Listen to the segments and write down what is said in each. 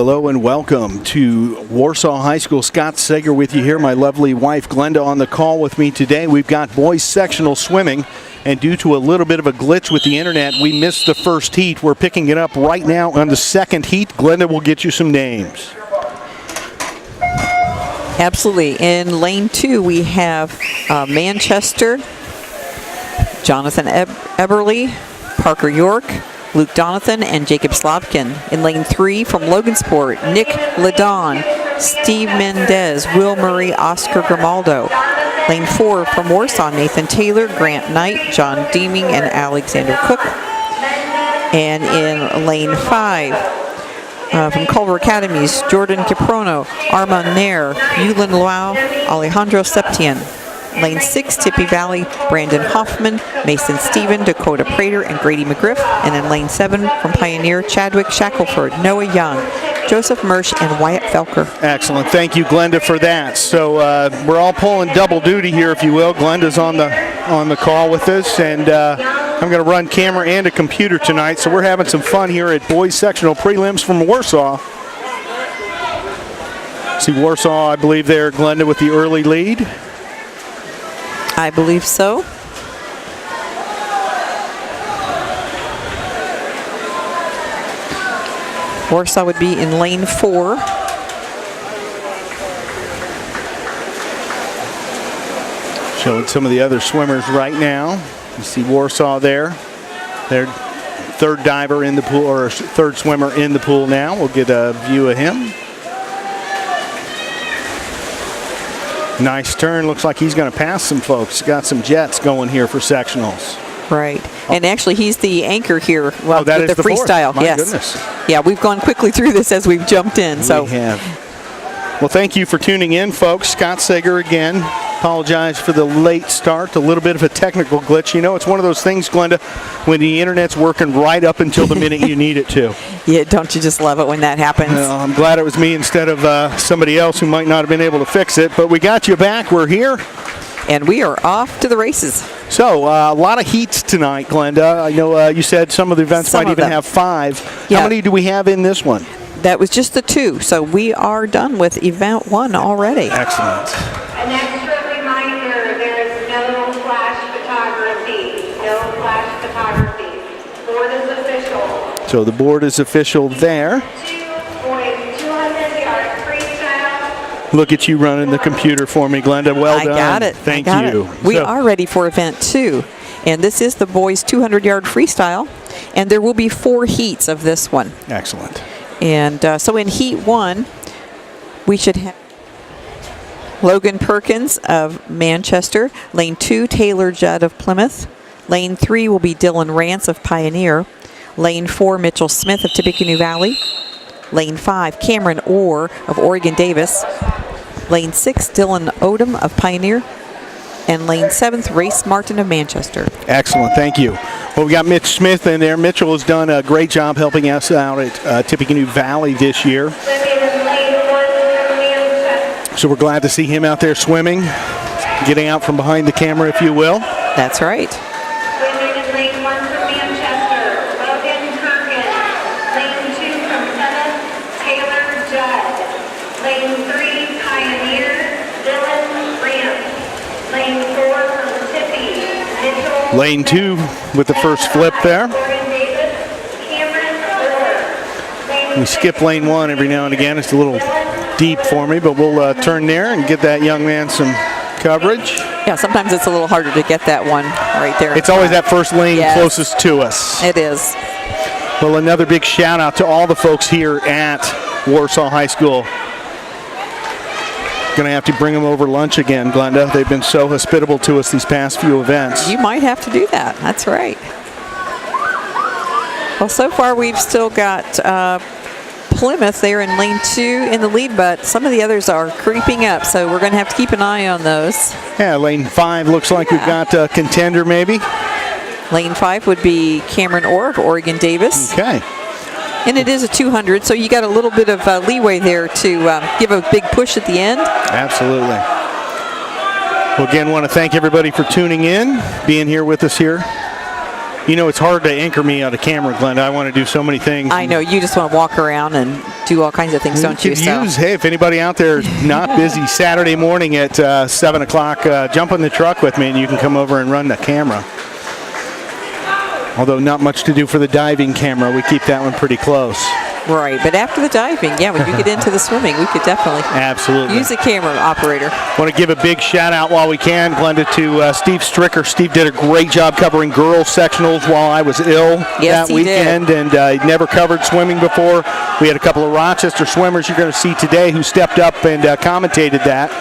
Hello and welcome to Warsaw High School. Scott Sager with you here. My lovely wife Glenda on the call with me today. We've got boys sectional swimming, and due to a little bit of a glitch with the internet, we missed the first heat. We're picking it up right now on the second heat. Glenda will get you some names. Absolutely. In lane 2, we have Manchester, Jonathan Eberly, Parker York, Luke Donathan, and Jacob Slavkin. In lane 3, from Logansport, Nick Ledon, Steve Mendez, Will Murray, Oscar Grimaldo. Lane 4, from Warsaw, Nathan Taylor, Grant Knight, John Deeming, and Alexander Cook. And in lane 5, from Culver Academies, Jordan Caprono, Armand Nair, Yulin Luau, Alejandro Septian. Lane 6, Tippy Valley, Brandon Hoffman, Mason Stephen, Dakota Prater, and Grady McGriff. And in lane 7, from Pioneer, Chadwick Shackelford, Noah Young, Joseph Mersch, and Wyatt Felker. Excellent. Thank you, Glenda, for that. So we're all pulling double duty here, if you will. Glenda's on the call with us, and I'm going to run camera and a computer tonight. So we're having some fun here at boys sectional prelims from Warsaw. See Warsaw, I believe there, Glenda, with the early lead. I believe so. Warsaw would be in lane 4. Showing some of the other swimmers right now. You see Warsaw there. Their third diver in the pool, or third swimmer in the pool now. We'll get a view of him. Nice turn. Looks like he's going to pass some folks. Got some jets going here for sectionals. Right. And actually, he's the anchor here with the freestyle. My goodness. Yeah, we've gone quickly through this as we've jumped in. So we have. Well, thank you for tuning in, folks. Scott Sager again. Apologize for the late start. A little bit of a technical glitch. You know, it's one of those things, Glenda, when the internet's working right up until the minute you need it to. Yeah, don't you just love it when that happens? I'm glad it was me instead of somebody else who might not have been able to fix it. But we got you back. We're here. And we are off to the races. So, a lot of heats tonight, Glenda. I know you said some of the events might even have 5. Yeah. How many do we have in this one? That was just the 2. So we are done with event 1 already. Excellent. An extra reminder, there is no flash photography. No flash photography. Board is official. So the board is official there. 2.200 yard freestyle. Look at you running the computer for me, Glenda. Well done. I got it. Thank you. We are ready for event 2. And this is the boys 200-yard freestyle. And there will be 4 heats of this one. Excellent. And so in heat 1, we should have Logan Perkins of Manchester. Lane 2, Taylor Judd of Plymouth. Lane 3 will be Dylan Rance of Pioneer. Lane 4, Mitchell Smith of Tippecanoe Valley. Lane 5, Cameron Orr of Oregon Davis. Lane 6, Dylan Odom of Pioneer. And lane 7th, Race Martin of Manchester. Excellent, thank you. Well, we got Mitch Smith in there. Mitchell has done a great job helping us out at Tippecanoe Valley this year. So we're glad to see him out there swimming, getting out from behind the camera, if you will. That's right. Swimming in lane 1 from Manchester, Logan Perkins. Lane 2 from Plymouth, Taylor Judd. Lane 3, Pioneer, Dylan Rance. Lane 4 from Tippy, Mitchell. Lane 2 with the first flip there. We skip lane 1 every now and again. It's a little deep for me, but we'll turn there and get that young man some coverage. Yeah, sometimes it's a little harder to get that one right there. It's always that first lane closest to us. It is. Well, another big shout out to all the folks here at Warsaw High School. Going to have to bring them over lunch again, Glenda. They've been so hospitable to us these past few events. You might have to do that. That's right. Well, so far we've still got Plymouth there in lane 2 in the lead, but some of the others are creeping up, so we're going to have to keep an eye on those. Yeah, lane 5 looks like we've got a contender maybe. Lane 5 would be Cameron Orr of Oregon Davis. Okay. And it is a 200, so you got a little bit of leeway there to give a big push at the end. Absolutely. Well, again, want to thank everybody for tuning in, being here with us here You know, it's hard to anchor me on a camera, Glenda. I want to do so many things. I know. You just want to walk around and do all kinds of things, don't you? Hey, if anybody out there is not busy Saturday morning at 7 o'clock, jump in the truck with me and you can come over and run the camera. Although not much to do for the diving camera. We keep that one pretty close. Right, but after the diving, yeah, when you get into the swimming, we could definitely use the camera operator. Want to give a big shout out while we can, Glenda, to Steve Stricker. Steve did a great job covering girls sectionals while I was ill that weekend, and he'd never covered swimming before. We had a couple of Rochester swimmers you're going to see today who stepped up and commentated that.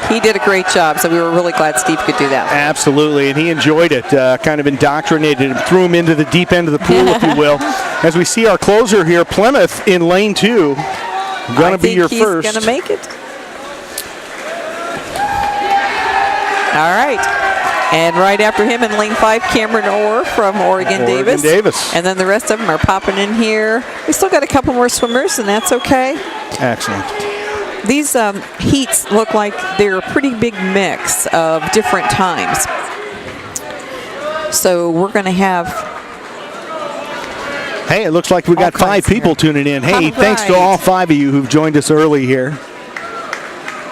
He did a great job, so we were really glad Steve could do that. Absolutely, and he enjoyed it. Kind of indoctrinated him, threw him into the deep end of the pool, if you will. As we see our closer here, Plymouth in lane 2. Going to be your first. He's going to make it. All right. And right after him in lane 5, Cameron Orr from Oregon Davis. And then the rest of them are popping in here. We still got a couple more swimmers, and that's okay. Excellent. These heats look like they're a pretty big mix of different times. So we're going to have... Hey, it looks like we got 5 people tuning in. Hey, thanks to all 5 of you who've joined us early here.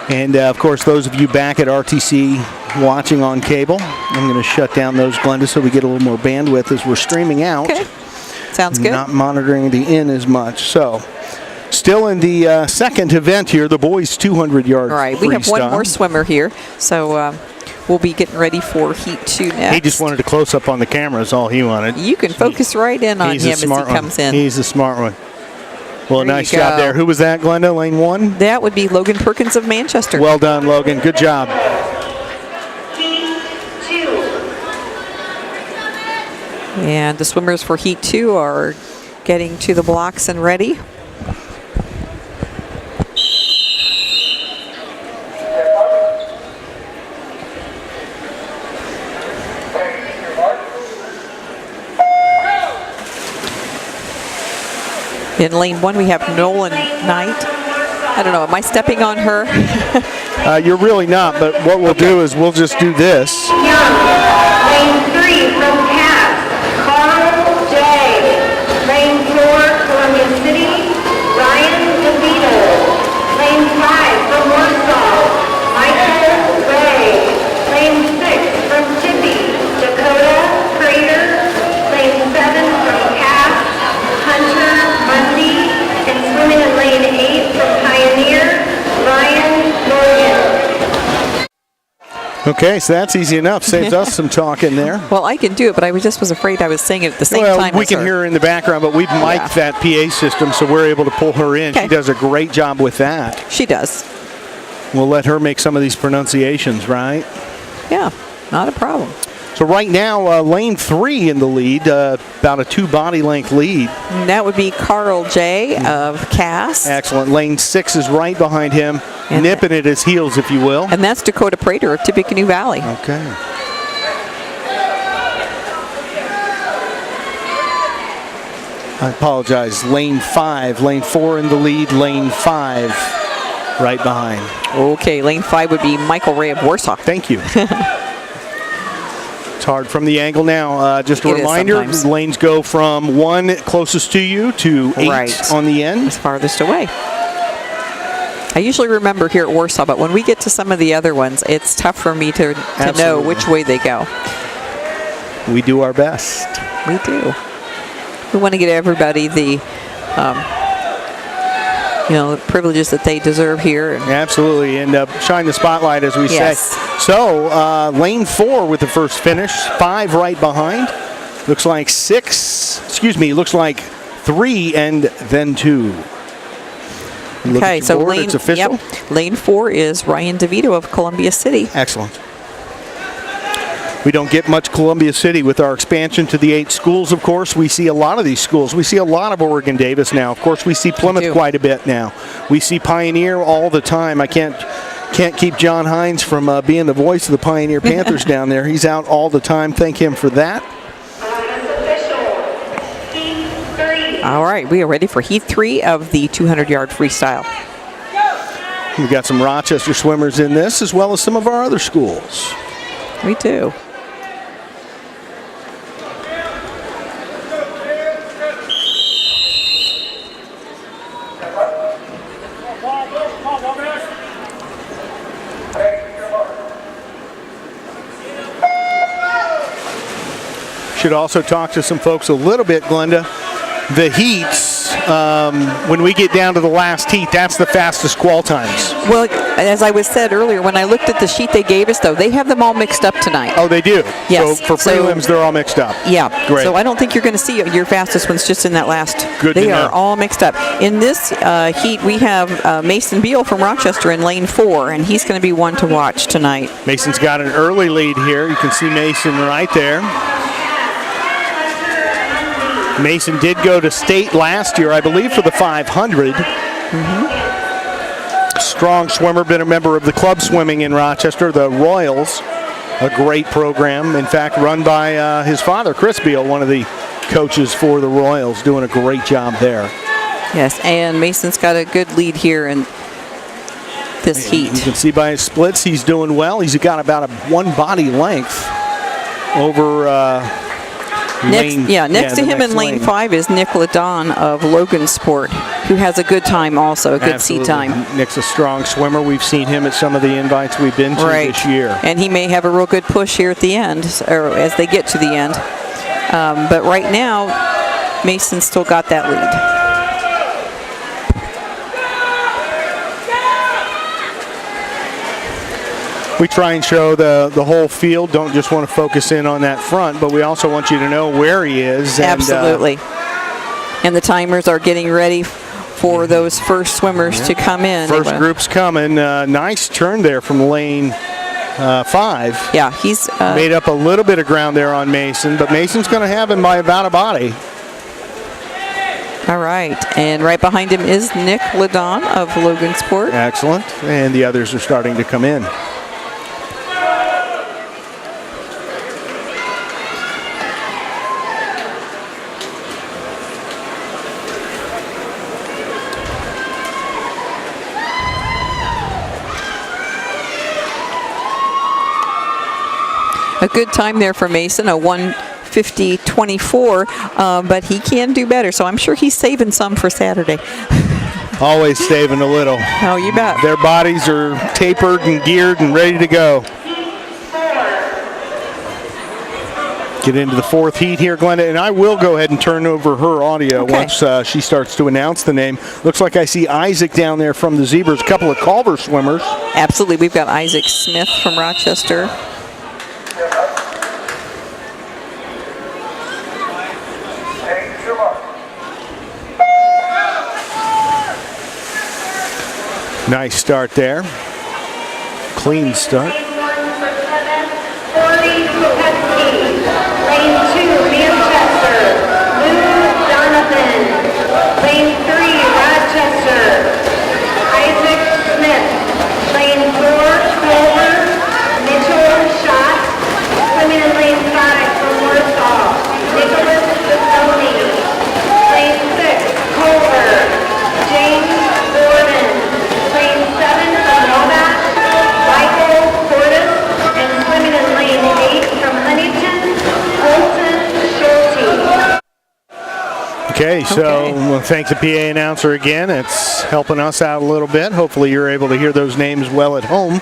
And, of course, those of you back at RTC watching on cable. I'm going to shut down those, Glenda, so we get a little more bandwidth as we're streaming out. Okay. Sounds good. Not monitoring the in as much. So... Still in the second event here, the boys 200-yard Right, we have one more swimmer here, so we'll be getting ready for Heat 2 next. He just wanted a close-up on the camera is all he wanted. You can focus right in on him as he comes in. He's a smart one. Well, nice job there. Who was that, Glenda? Lane 1? That would be Logan Perkins of Manchester. Well done, Logan. Good job. Heat 2. And the swimmers for Heat 2 are getting to the blocks and ready. In lane 1, we have Nolan Knight. I don't know, am I stepping on her? You're really not, but what we'll do is we'll just do this. Young, lane 3 from Cass, Carl J. Lane 4, Columbia City, Ryan DeVito. Lane 5 from Warsaw, Michael Ray. Lane 6 from Tippy, Dakota Prater. Lane 7 from Cass, Hunter Mundy. And swimming in lane 8 from Pioneer, Ryan Morgan. Okay, so that's easy enough. Saves us some talking there. Well, I can do it, but I was afraid I was saying it at the same time we can hear her in the background, but we've mic'd that PA system, so we're able to pull her in. Okay. She does a great job with that. She does. We'll let her make some of these pronunciations, right? Yeah, not a problem. So right now, lane 3 in the lead, about a 2 body length lead. And that would be Carl J. of Cass. Excellent. Lane 6 is right behind him, And nipping at his heels, if you will. And that's Dakota Prater of Tippecanoe Valley. Okay. I apologize. Lane 5, lane 4 in the lead, lane 5 right behind. Okay, lane 5 would be Michael Ray of Warsaw. Thank you. It's hard from the angle now. Just a reminder, lanes go from 1 closest to you to 8 on the end. It's farthest away. I usually remember here at Warsaw, but when we get to some of the other ones, it's tough for me to know which way they go. We do our best. We do. We want to get everybody the the privileges that they deserve here. Absolutely, and shine the spotlight, as we say. So, lane 4 with the first finish, 5 right behind. Looks like 3 and then 2. Okay, so it's official. Lane 4 is Ryan DeVito of Columbia City. Excellent. We don't get much Columbia City with our expansion to the 8 schools, of course. We see a lot of these schools. We see a lot of Oregon Davis now. Of course, we see Plymouth quite a bit now. We see Pioneer all the time. I can't keep John Hines from being the voice of the Pioneer Panthers down there. He's out all the time. Thank him for that. Heat 3. All right, we are ready for Heat 3 of the 200-yard freestyle. We've got some Rochester swimmers in this, as well as some of our other schools. We do. should also talk to some folks a little bit, Glenda. The heats, when we get down to the last heat, that's the fastest qual times. Well, as I was said earlier, when I looked at the sheet they gave us, though, they have them all mixed up tonight. Oh, they do? Yes. So for prelims, they're all mixed up. Yeah. Great. So I don't think you're going to see your fastest ones just in that last. Good to They know. are all mixed up. In this heat, we have Mason Beal from Rochester in lane 4, and he's going to be one to watch tonight. Mason's got an early lead here. You can see Mason right there. Mason did go to state last year, I believe, for the 500. Strong swimmer, been a member of the club swimming in Rochester, the Royals. A great program, in fact, run by his father, Chris Beal, one of the coaches for the Royals, doing a great job there. Yes, and Mason's got a good lead here in this heat. You can see by his splits, he's doing well. He's got about a 1 body length over next to him in lane 5 is Nick Ladon of Logansport, who has a good time also, a good seat time. Nick's a strong swimmer. We've seen him at some of the invites we've been to this year. And he may have a real good push here at the end, or as they get to the end. But right now, Mason's still got that lead. We try and show the whole field. Don't just want to focus in on that front, but we also want you to know where he is. Absolutely. And the timers are getting ready for those first swimmers to come in. First group's coming. Nice turn there from lane 5. Yeah, he's made up a little bit of ground there on Mason, but Mason's going to have him by about a body. All right, and right behind him is Nick Ladon of Logansport. Excellent, and the others are starting to come in. A good time there for Mason, a 1:50.24, but he can do better, so I'm sure he's saving some for Saturday. Always saving a little. Oh, you bet. Their bodies are tapered and geared and ready to go. Get into the 4th heat here, Glenda, and I will go ahead and turn over her audio once she starts to announce the name. Looks like I see Isaac down there from the Zebras, a couple of Culver swimmers. Absolutely. We've got Isaac Smith from Rochester. Nice start there. Clean start. Lane 1 for 7, 40 Pesky. Lane 2, Manchester, Lou Donovan. Lane 3, Rochester, Isaac Smith. Lane 4, Culver, Mitchell Schott. Swimming in lane 5 from Warsaw, Nicholas Bissoni. Lane 6, Culver, James Gordon. Lane 7 from Novak, Michael Portis, and swimming in lane 8 from Huntington, Colton Schulte. Okay, so we'll thank the PA announcer again. It's helping us out a little bit. Hopefully you're able to hear those names well at home.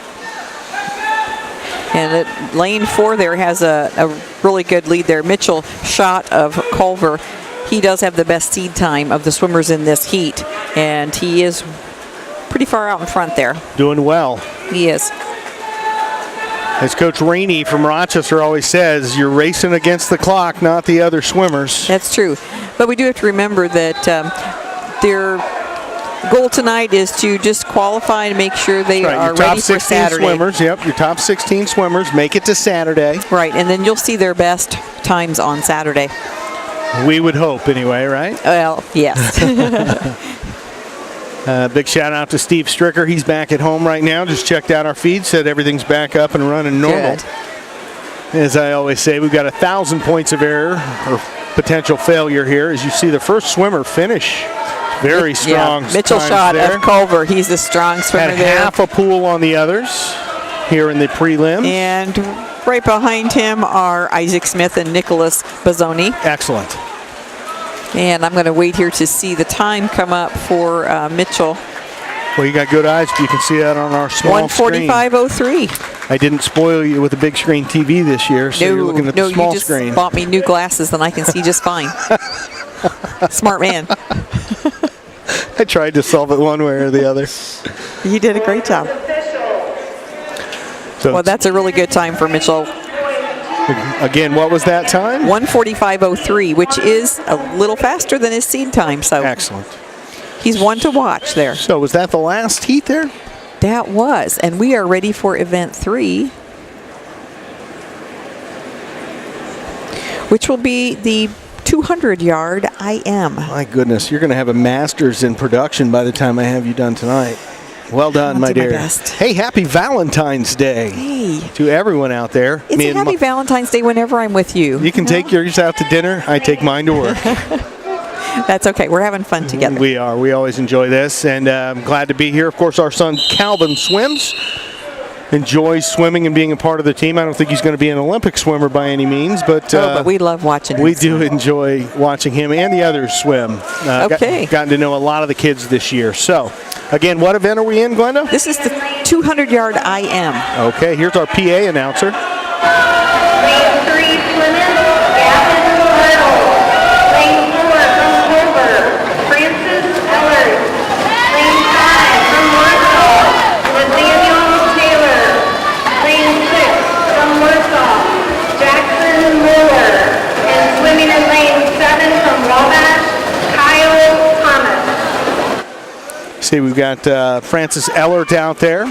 And lane 4 there has a really good lead there. Mitchell Schott of Culver. He does have the best seed time of the swimmers in this heat, and he is pretty far out in front there. Doing well. He is. As Coach Rainey from Rochester always says, you're racing against the clock, not the other swimmers. That's true. But we do have to remember that their goal tonight is to just qualify and make sure they are ready for Saturday. Swimmers, yep, your top 16 swimmers make it to Saturday. Right, and then you'll see their best times on Saturday. We would hope anyway, right? Well, yes. Big shout out to Steve Stricker. He's back at home right now. Just checked out our feed, said everything's back up and running normal. Good. As I always say, we've got 1,000 points of error or potential failure here. As you see the first swimmer finish. Very strong. Yeah. Mitchell Schott of Culver. He's a strong swimmer there. Half a pool on the others here in the prelims. And right behind him are Isaac Smith and Nicholas Bissoni. Excellent. And I'm going to wait here to see the time come up for Mitchell. Well, you got good eyes. You can see that on our small screen. 1:45.03. I didn't spoil you with a big screen TV this year, so you're looking at the small you just screen. bought me new glasses, and I can see just fine. Smart man. I tried to solve it one way or the other. You did a great job. So Well, that's a really good time for Mitchell. again, what was that time? 1:45.03, which is a little faster than his seed time. So Excellent. he's one to watch there. So was that the last heat there? That was, and we are ready for event 3, which will be the 200-yard IM. My goodness, you're going to have a master's in production by the time I have you done tonight. Well done, I'll my do my dear. best. Hey, happy Valentine's Day Hey, to everyone out there. it's a happy Valentine's Day whenever I'm with you. You can take yours out to dinner. I take mine to work. That's okay. We're having fun together. We are. We always enjoy this, and I'm glad to be here. Of course, our son Calvin swims, enjoys swimming and being a part of the team. I don't think he's going to be an Olympic swimmer by any means, but but we love watching him we do swim. enjoy watching him and the others swim. Okay. Gotten to know a lot of the kids this year. So, again, what event are we in, Glenda? This is the 200-yard IM. Okay, here's our PA announcer. Lane 3 swimming, Gavin Little. Lane 4 from Clover, Francis Ellard. Lane 5 from Warsaw, Nathaniel Taylor. Lane 6 from Warsaw, Jackson Miller. And swimming in lane 7 from Wabash, Kyle Thomas. See, we've got Francis Ellert out there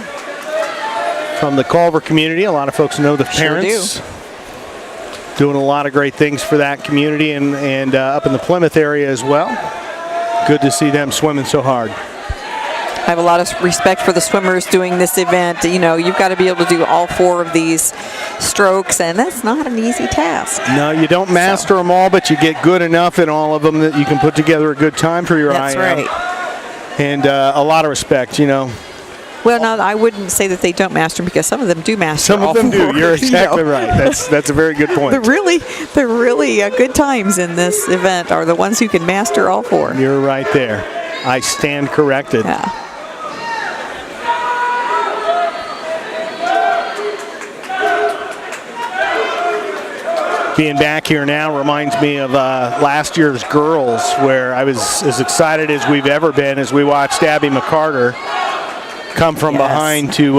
from the Culver community. A lot of folks know the parents. Doing a lot of great things for that community and up in the Plymouth area as well. Good to see them swimming so hard. I have a lot of respect for the swimmers doing this event. You know, you've got to be able to do all 4 of these strokes, and that's not an easy task. No, you don't master them all, but you get good enough in all of them that you can put together a good time for your That's IM. right. And a lot of respect, you know. Well, no, I wouldn't say that they don't master them, because some of them do master Some of all them 4. do. You're you exactly know. right. That's a very good point. The really good times in this event are the ones who can master all 4. You're right there. I stand corrected. Yeah. Being back here now reminds me of last year's girls, where I was as excited as we've ever been as we watched Abby McCarter come from Yes. behind to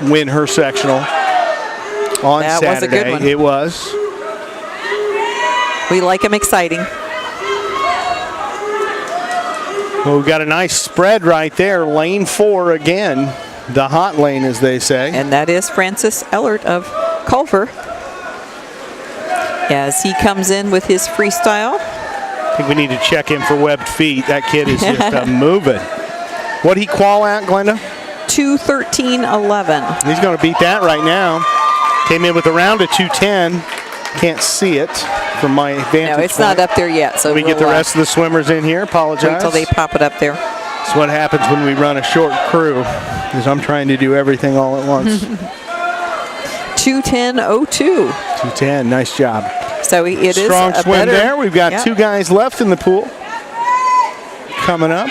win her sectional on That was a Saturday. good one. It was. We like them exciting. Well, we've got a nice spread right there. Lane 4 again. The hot lane, as they say. And that is Francis Ellert of Culver. As he comes in with his freestyle. I think we need to check him for webbed feet. That kid is just moving. What'd he qual at, Glenda? 2:13.11. He's going to beat that right now. Came in with a round of 2:10. Can't see it from my vantage No, it's point. not up there yet. So We get the rest of the swimmers in here. Apologize. wait till they pop it up there. That's what happens when we run a short crew, is I'm trying to do everything all at once. 2:10.02. 2:10, nice job. So it is Strong a swim better, there. We've got yeah. 2 guys left in the pool. Coming up.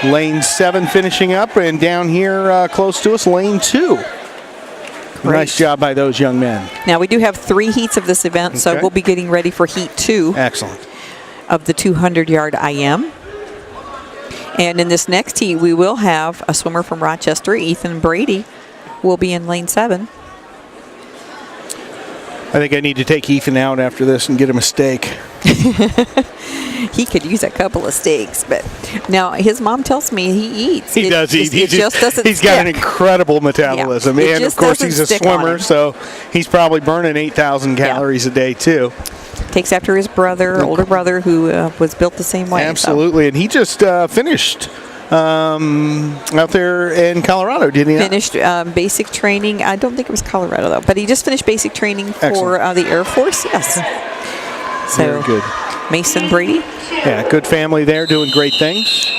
Lane 7 finishing up, and down here close to us, lane 2. Great. Nice job by those young men. Now we do have 3 heats of this event, so Okay. we'll be getting ready for heat 2 Excellent. of the 200-yard IM. And in this next heat, we will have a swimmer from Rochester, Ethan Brady, will be in lane 7. I think I need to take Ethan out after this and get him a steak. He could use a couple of steaks, but now his mom tells me he eats. He does eat. It just doesn't He's got an stick. incredible metabolism. Yeah, it And, of just course, doesn't he's a stick on swimmer, him. so he's probably burning 8,000 calories a day, too. Takes after his brother, older brother, who was built the same way. so. Absolutely. And he just finished out there in Colorado, didn't he? Finished basic training. I don't think it was Colorado, though, but he just finished basic training for the Air Force. Yes. So Very good. Mason Brady. Yeah, good family there doing great things.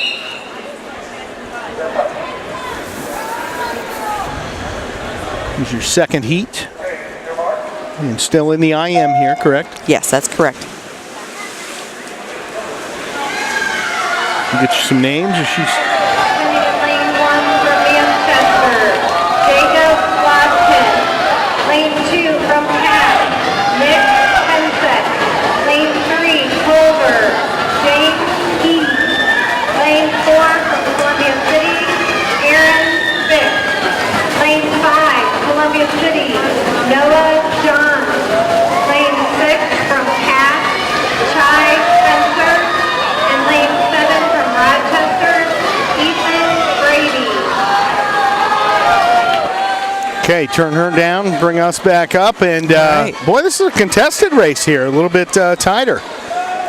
Here's your second heat. And still in the IM here, correct? Yes, that's correct. We'll get you some names. Or she's Swimming in lane 1 from Manchester, Okay, turn her down, bring us back up, and Right. boy, this is a contested race here, a little bit tighter.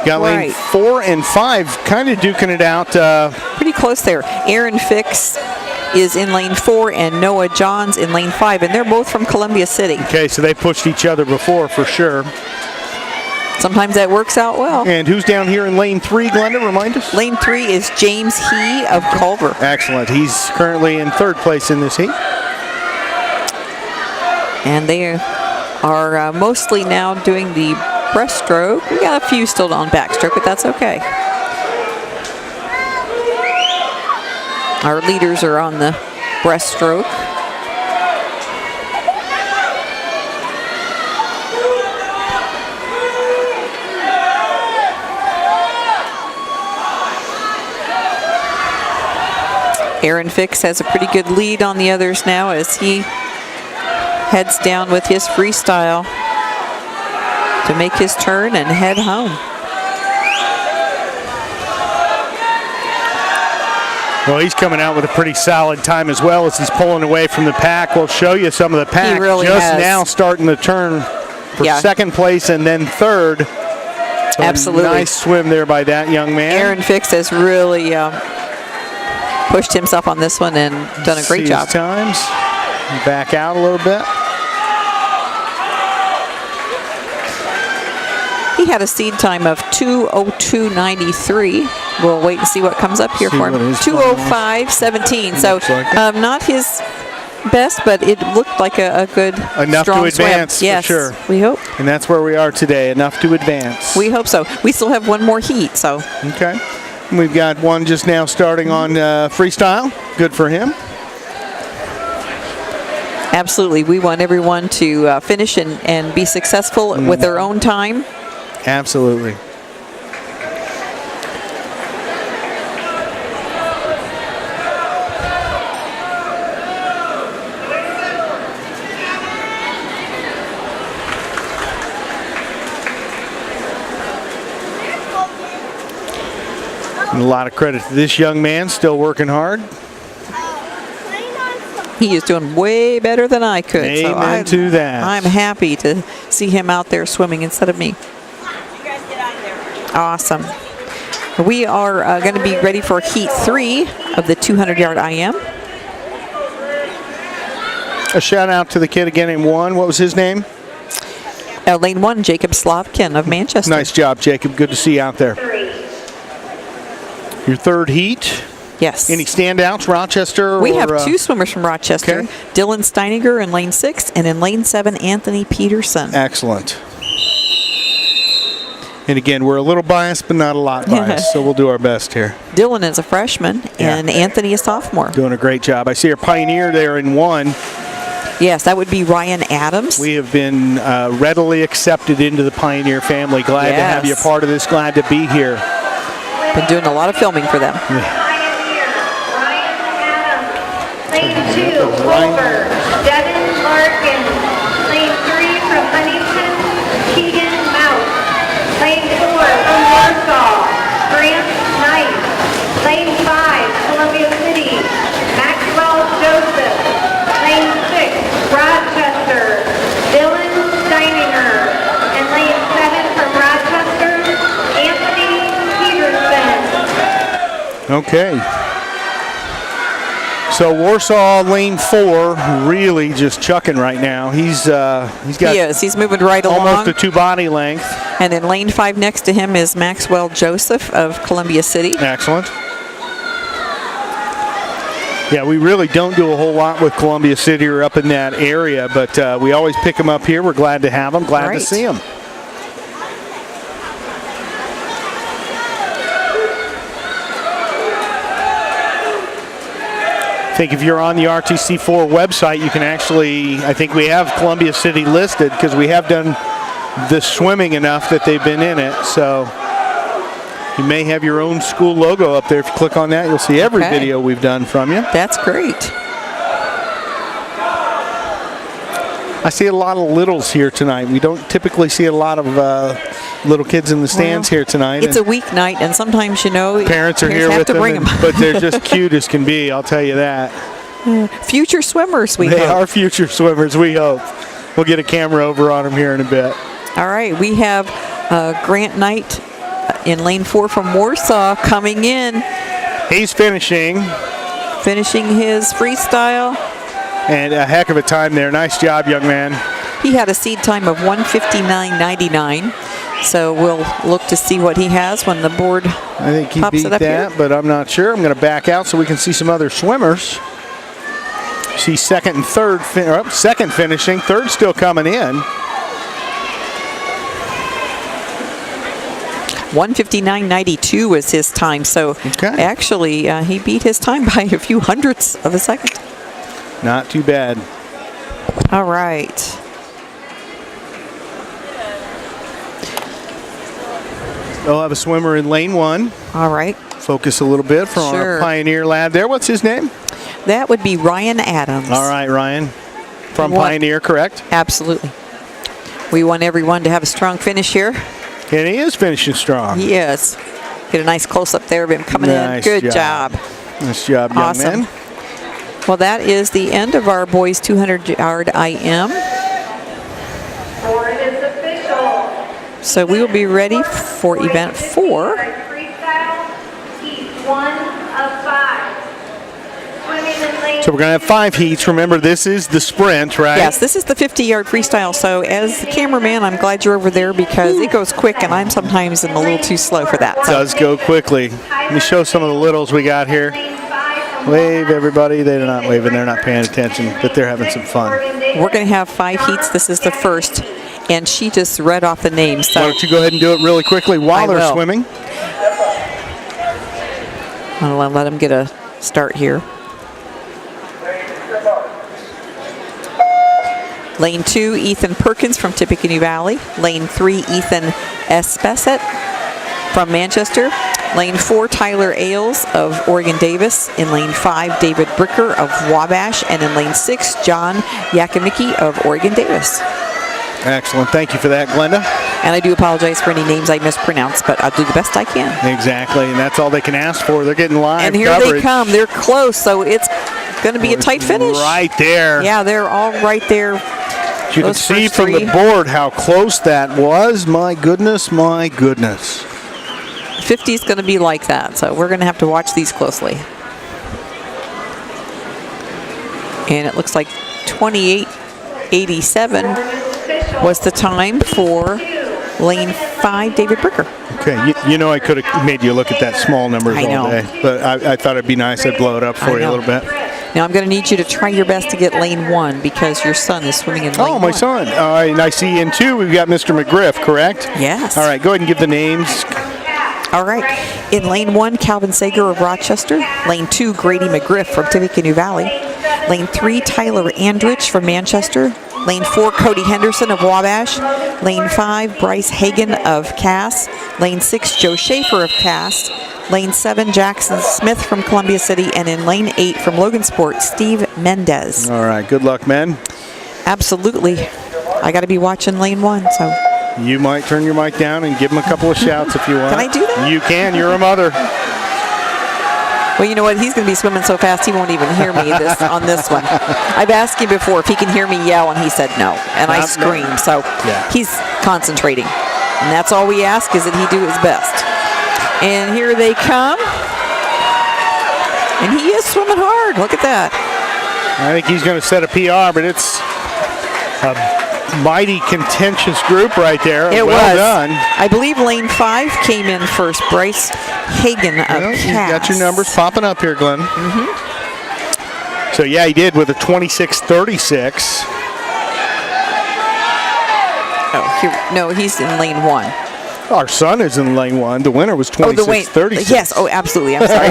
Got lane Right. 4 and 5 kind of duking it out. Pretty close there. Aaron Fix is in lane 4 and Noah Johns in lane 5, and they're both from Columbia City. Okay, so they pushed each other before for sure. Sometimes that works out well. And who's down here in lane 3, Glenda? Remind us. Lane 3 is James He of Culver. Excellent. He's currently in 3rd place in this heat. And they are mostly now doing the breaststroke. We got a few still on backstroke, but that's okay. Our leaders are on the breaststroke. Aaron Fix has a pretty good lead on the others now as he heads down with his freestyle to make his turn and head home. Well, he's coming out with a pretty solid time as well as he's pulling away from the pack. We'll show you some of the pack. He really just has. now starting the turn for Yeah. 2nd place and then 3rd. So Absolutely. Nice swim there by that young man. Aaron Fix has really pushed himself on this one and done a great See job. his times. Back out a little bit. He had a seed time of 2:02.93. We'll wait and see what comes up here See for what him. his time was. 2:05.17. So Looks like it. not his best, but it looked like a good, Enough to strong swim. advance, for Yes, sure. we hope. And that's where we are today, enough to advance. We hope so. We still have one more heat, so Okay. We've got one just now starting on freestyle. Good for him. absolutely. We want everyone to finish and be successful with their own time. Absolutely. And a lot of credit to this young man, still working hard. He is doing way better than I could. Amen to that. I'm happy to see him out there swimming instead of me. You guys get out of there. Awesome. We are going to be ready for Heat 3 of the 200-yard IM. A shout out to the kid again in 1. What was his name? Lane 1, Jacob Slavkin of Manchester. Nice job, Jacob. Good to see you out there. Your 3rd heat. Yes. Any standouts, Rochester? We or, have 2 swimmers from Rochester. okay. Dylan Steininger in lane 6, and in lane 7, Anthony Peterson. Excellent. And again, we're a little biased, but not a lot biased, so we'll do our best here. Dylan is a freshman, Yeah. and Anthony a sophomore. Doing a great job. I see our pioneer there in 1. Yes, that would be Ryan Adams. We have been readily accepted into the Pioneer family. Glad to have you Yes. part of this. Glad to be here. Been doing a lot of filming for them. Pioneer, Ryan Adams. Lane 2, Culver, Devin Larkin. Lane 3 from Huntington, Keegan Mouse. Lane 4 from Warsaw, Grant Knight. Lane 5, Columbia City, Maxwell Joseph. Lane 6, Rochester, Dylan Steininger. And lane 7 from Rochester, Anthony Peterson. Okay. So Warsaw lane 4 really just chucking right now. He's got He is. He's moving right almost along. a 2 body length. And in lane 5 next to him is Maxwell Joseph of Columbia City. Excellent. Yeah, we really don't do a whole lot with Columbia City or up in that area, but we always pick them up here. We're glad to have them. Glad to Right. see them. I think if you're on the RTC4 website, you can actually, I think we have Columbia City listed because we have done the swimming enough that they've been in it. So you may have your own school logo up there. If you click on that, you'll see every Okay. video we've done from you. That's great. I see a lot of littles here tonight. We don't typically see a lot of little kids in the stands Well, here tonight. It's a and weeknight, and sometimes, parents are here have with to them, bring them. but they're just cute as can be, I'll tell you that. Future swimmers, we They hope. are future swimmers, we hope. We'll get a camera over on them here in a bit. All right, we have Grant Knight in lane 4 from Warsaw coming in, He's finishing, his freestyle. and a heck of a time there. Nice job, young man. He had a seed time of 1:59.99. So we'll look to see what he has when the board I think he pops beat it up that, here. but I'm not sure. I'm going to back out so we can see some other swimmers. See second and third, second finishing, third still coming in. 1:59.92 was his time. So Okay. actually, he beat his time by a few hundredths of a second. Not too bad. All right. They'll have a swimmer in lane 1. All right. Focus a little bit from our Sure. Pioneer lad there. What's his name? That would be Ryan Adams. All right, Ryan. From What? Pioneer, correct? Absolutely. We want everyone to have a strong finish here. And he is finishing strong. He is. Get a nice close-up there of him coming Nice in. Good job. job. Nice job, young Awesome. man. Well, that is the end of our boys 200-yard IM. Board is official. So we will be ready for event 4. Freestyle, heat 1 of 5. Swimming in lane So we're going to have 5 heats. Remember, this is the sprint, right? Yes, this is the 50-yard freestyle. So as the cameraman, I'm glad you're over there because it goes quick, and I'm sometimes a little too slow for that. It So does go quickly. Let me show some of the littles we got here. lane 5 from Wave, everybody. They're not waving. They're not paying attention, but they're having some fun. we're going to have 5 heats. This is the first, and she just read off the names. Why So don't you go ahead and do it really quickly while I they're will. swimming? I'll let them get a start here. Lane 2, Ethan Perkins from Tippecanoe Valley. Lane 3, Ethan Espesset from Manchester. Lane 4, Tyler Ailes of Oregon Davis. In lane 5, David Bricker of Wabash. And in lane 6, John Yakimicki of Oregon Davis. Excellent. Thank you for that, Glenda. And I do apologize for any names I mispronounced, but I'll do the best I can. Exactly, and that's all they can ask for. They're getting live And here coverage. they come. They're close, so it's going to be a tight finish. Right there. Yeah, they're all right there. You can Those see first from the three. board how close that was. My goodness, my goodness. 50 is going to be like that, so we're going to have to watch these closely. And it looks like 28:87 was the time for lane 5, David Bricker. Okay, you know I could have made you look at that small numbers I all know. day, but I thought it'd be nice. I'd blow it up I for you a know. little bit. Now I'm going to need you to try your best to get lane 1 because your son is swimming in lane 1. Oh, my son. All right, and I see in 2 we've got Mr. McGriff, correct? Yes. All right, go ahead and give the names. All right. In lane 1, Calvin Sager of Rochester. Lane 2, Grady McGriff from Tippecanoe Valley. Lane 3, Tyler Andrich from Manchester. Lane 4, Cody Henderson of Wabash. Lane 5, Bryce Hagan of Cass. Lane 6, Joe Schaefer of Cass. Lane 7, Jackson Smith from Columbia City. And in lane 8 from Logansport, Steve Mendez. All right, good luck, men. Absolutely. I got to be watching lane 1, so. You might turn your mic down and give him a couple of shouts if you want. Can I do that? You can. You're a mother. Well, you know what? He's going to be swimming so fast he won't even hear me on this one. I've asked him before if he can hear me yell, and he said no. And I Not- screamed. So Yeah. he's concentrating. And that's all we ask is that he do his best. And here they come. And he is swimming hard. Look at that. I think he's going to set a PR, but it's a mighty contentious group right there. It well was. done. I believe lane 5 came in first. Bryce Hagan of Well, Cass. you got your numbers popping up here, Glenn. So, yeah, he did with a 26:36. Oh, no, he's in lane 1. Our son is in lane 1. The winner was Oh, the wait. 26:36. Yes. Oh, absolutely. I'm sorry.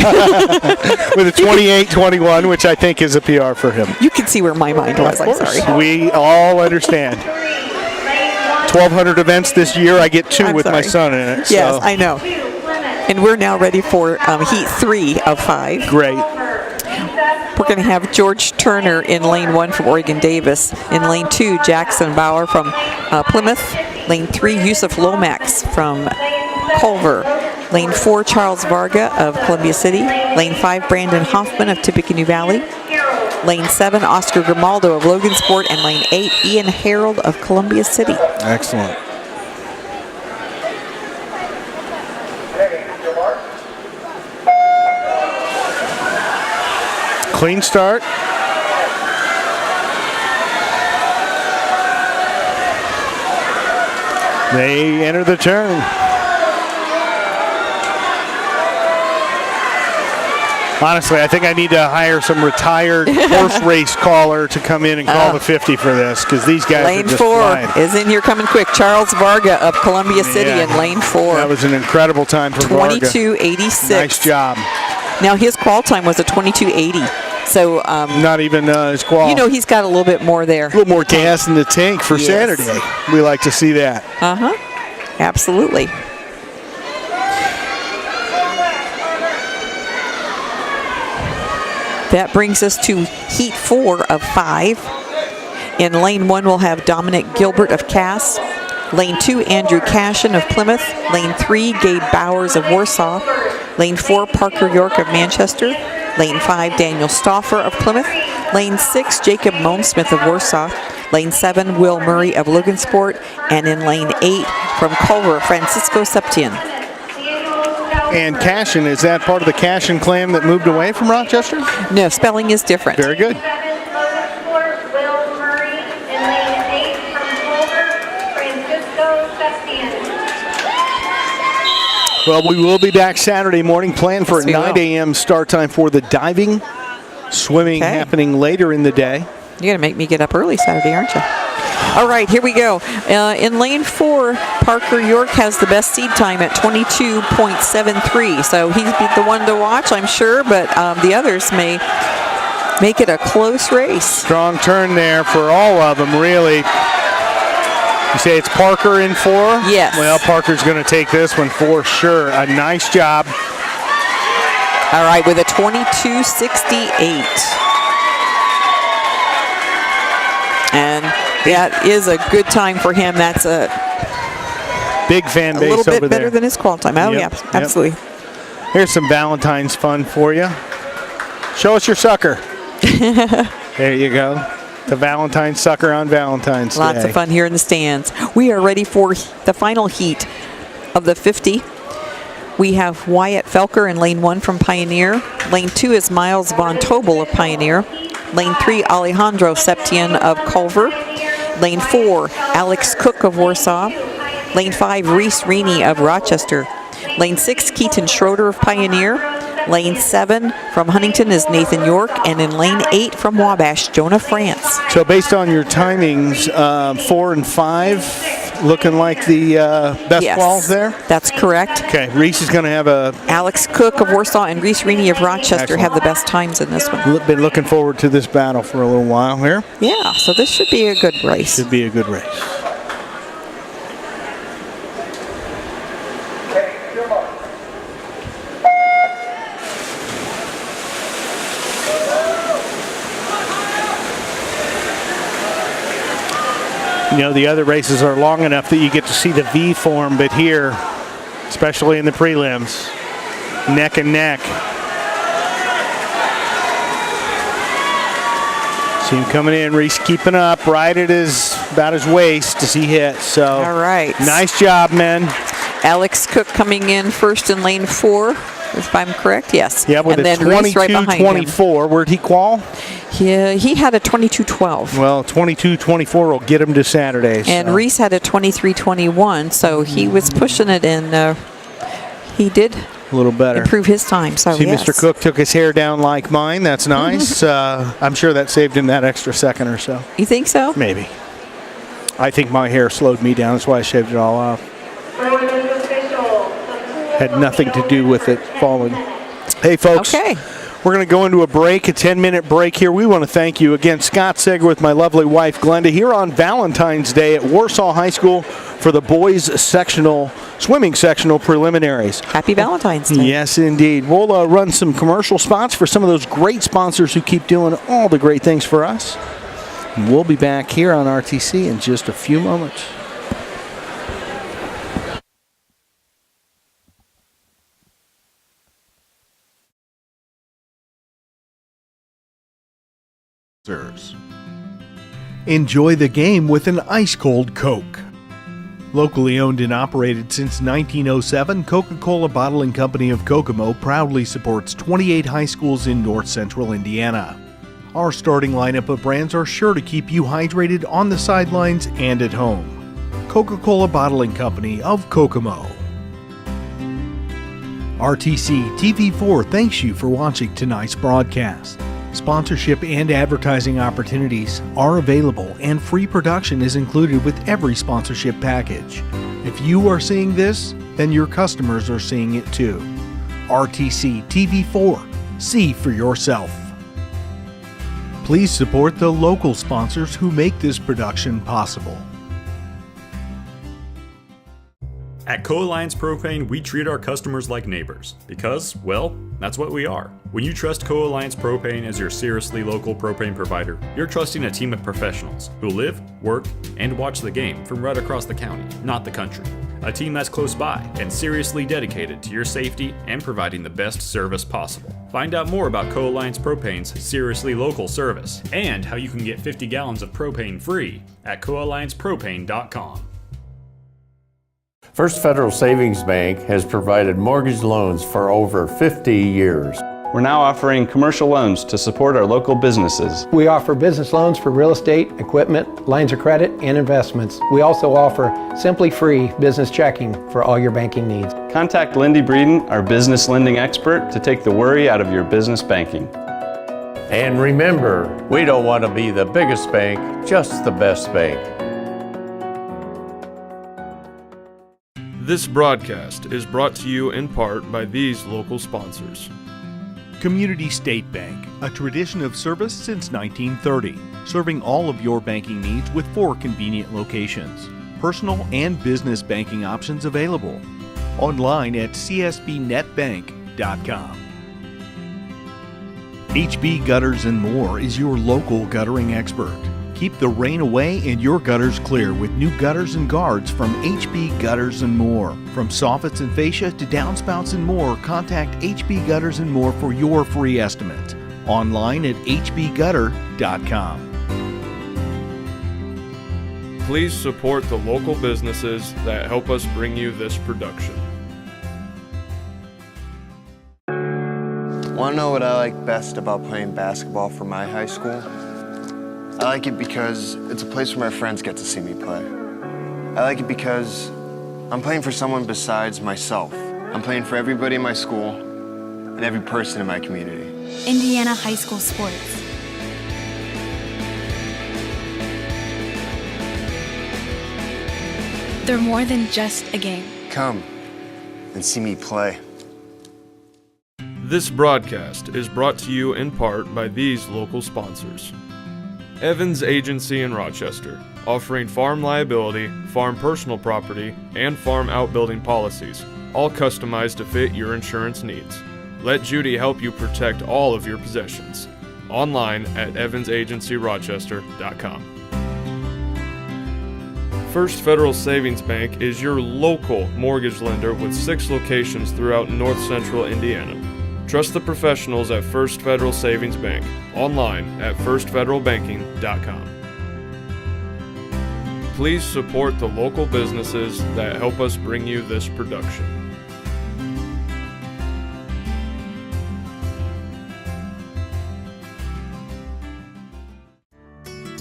With a 28:21, which I think is a PR for him. You can see where my mind was. Of I'm course, sorry. we all understand. 1,200 events this year. I get 2 I'm with my sorry. son in it. Yes, so. I know. And we're now ready for heat 3 of 5. Great. We're going to have George Turner in lane 1 from Oregon Davis. In lane 2, Jackson Bauer from Plymouth. Lane 3, Yusuf Lomax from Culver. Lane 4, Charles Varga of Columbia City. Lane 5, Brandon Hoffman of Tippecanoe Valley. Lane 7, Oscar Grimaldo of Logansport. And lane 8, Ian Harold of Columbia City. Excellent. Clean start. They enter the turn. Honestly, I think I need to hire some retired horse race caller to come in and call the 50 for this, because these guys Lane are just 4 flying. is in here coming quick. Charles Varga of Columbia City in lane 4. That was an incredible time for Varga. 22.86. Nice job. Now his qual time was a 22.80. So Not even his qual. you know, he's got a little bit more there. A little more gas in the tank for Yes. Saturday. We like to see that. Absolutely. That brings us to heat 4 of 5. In lane 1, we'll have Dominic Gilbert of Cass. Lane 2, Andrew Cashin of Plymouth. Lane 3, Gabe Bowers of Warsaw. Lane 4, Parker York of Manchester. Lane 5, Daniel Stauffer of Plymouth. Lane 6, Jacob Monesmith of Warsaw. Lane 7, Will Murray of Logansport. And in lane 8, from Culver, Francisco Septien. And Cashin, is that part of the Cashin clan that moved away from Rochester? No, spelling is different. Very good. 7, Logansport, Will Murray. In lane 8 from Culver, Francisco Septien. Well, we will be back Saturday morning. Plan for Yes, a we 9 will. a.m. start time for the diving. Swimming Okay. happening later in the day. You're going to make me get up early Saturday, aren't you? All right, here we go. In lane 4, Parker York has the best seed time at 22.73. So he's the one to watch, I'm sure, but the others may make it a close race. Strong turn there for all of them, really. You say it's Parker in 4? Yes. Well, Parker's going to take this one for sure. A nice job. All right, with a 22.68. And that is a good time for him. That's a Big fan base little bit over better there. than his qual time. Oh, Yep, yeah, yep. absolutely. Here's some Valentine's fun for you. Show us your sucker. There you go. The Valentine's sucker on Valentine's Day. Lots of fun here in the stands. We are ready for the final heat of the 50. We have Wyatt Felker in lane 1 from Pioneer. Lane 2 is Miles Von Tobel of Pioneer. Lane 3, Alejandro Septien of Culver. Lane 4, Alex Cook of Warsaw. Lane 5, Reese Reaney of Rochester. Lane 6, Keaton Schroeder of Pioneer. Lane 7 from Huntington is Nathan York. And in lane 8 from Wabash, Jonah France. So based on your timings, 4 and 5 looking like the best Yes, balls there? that's correct. Okay, Reese is going to have Alex Cook of Warsaw and Reese Reaney of Rochester Excellent. have the best times in this one. been looking forward to this battle for a little while here. Yeah, so this should be a good race. Should be a good race. You know, the other races are long enough that you get to see the V form, but here, especially in the prelims, neck and neck. See him coming in, Reese keeping up right at about his waist as he hits. So, All right. Nice job, men. Alex Cook coming in first in lane 4, if I'm correct. Yes. Yeah, with and a then Reese right behind him. 22-24. Where'd he qual? Yeah, he had a 22.12. Well, 22-24 will get him to Saturday. And so. Reese had a 23.21, so he was pushing it, and he did A little better. improve his time. So See, yes. Mr. Cook took his hair down like mine. That's nice. I'm sure that saved him that extra second or so. You think so? Maybe. I think my hair slowed me down. That's why I shaved it all off. Had nothing to do with it falling. Hey, folks. Okay. We're going to go into a break, a 10-minute break here. We want to thank you again, Scott Seger with my lovely wife, Glenda, here on Valentine's Day at Warsaw High School for the boys' swimming sectional preliminaries. Happy Valentine's Day. Yes, indeed. We'll run some commercial spots for some of those great sponsors who keep doing all the great things for us. We'll be back here on RTC in just a few moments. Enjoy the game with an ice-cold Coke. Locally owned and operated since 1907, Coca-Cola Bottling Company of Kokomo proudly supports 28 high schools in north central Indiana. Our starting lineup of brands are sure to keep you hydrated on the sidelines and at home. Coca-Cola Bottling Company of Kokomo. RTC TV4 thanks you for watching tonight's broadcast. Sponsorship and advertising opportunities are available, and free production is included with every sponsorship package. If you are seeing this, then your customers are seeing it too. RTC TV4. See for yourself. Please support the local sponsors who make this production possible. At Co-Alliance Propane, we treat our customers like neighbors because, well, that's what we are. When you trust Co-Alliance Propane as your seriously local propane provider, you're trusting a team of professionals who live, work, and watch the game from right across the county, not the country. A team that's close by and seriously dedicated to your safety and providing the best service possible. Find out more about Co-Alliance Propane's seriously local service and how you can get 50 gallons of propane free at coalliancepropane.com. First Federal Savings Bank has provided mortgage loans for over 50 years. We're now offering commercial loans to support our local businesses. We offer business loans for real estate, equipment, lines of credit, and investments. We also offer simply free business checking for all your banking needs. Contact Lindy Breeden, our business lending expert, to take the worry out of your business banking. And remember, we don't want to be the biggest bank, just the best bank. This broadcast is brought to you in part by these local sponsors. Community State Bank, a tradition of service since 1930, serving all of your banking needs with 4 convenient locations. Personal and business banking options available. Online at csbnetbank.com. HB Gutters and More is your local guttering expert. Keep the rain away and your gutters clear with new gutters and guards from HB Gutters and More. From soffits and fascia to downspouts and more, contact HB Gutters and More for your free estimate. Online at hbgutter.com. Please support the local businesses that help us bring you this production. Want to know what I like best about playing basketball for my high school? I like it because it's a place where my friends get to see me play. I like it because I'm playing for someone besides myself. I'm playing for everybody in my school and every person in my community. Indiana high school sports. They're more than just a game. Come and see me play. This broadcast is brought to you in part by these local sponsors. Evans Agency in Rochester, offering farm liability, farm personal property, and farm outbuilding policies, all customized to fit your insurance needs. Let Judy help you protect all of your possessions. Online at evansagencyrochester.com. First Federal Savings Bank is your local mortgage lender with 6 locations throughout north central Indiana. Trust the professionals at First Federal Savings Bank. Online at firstfederalbanking.com. Please support the local businesses that help us bring you this production.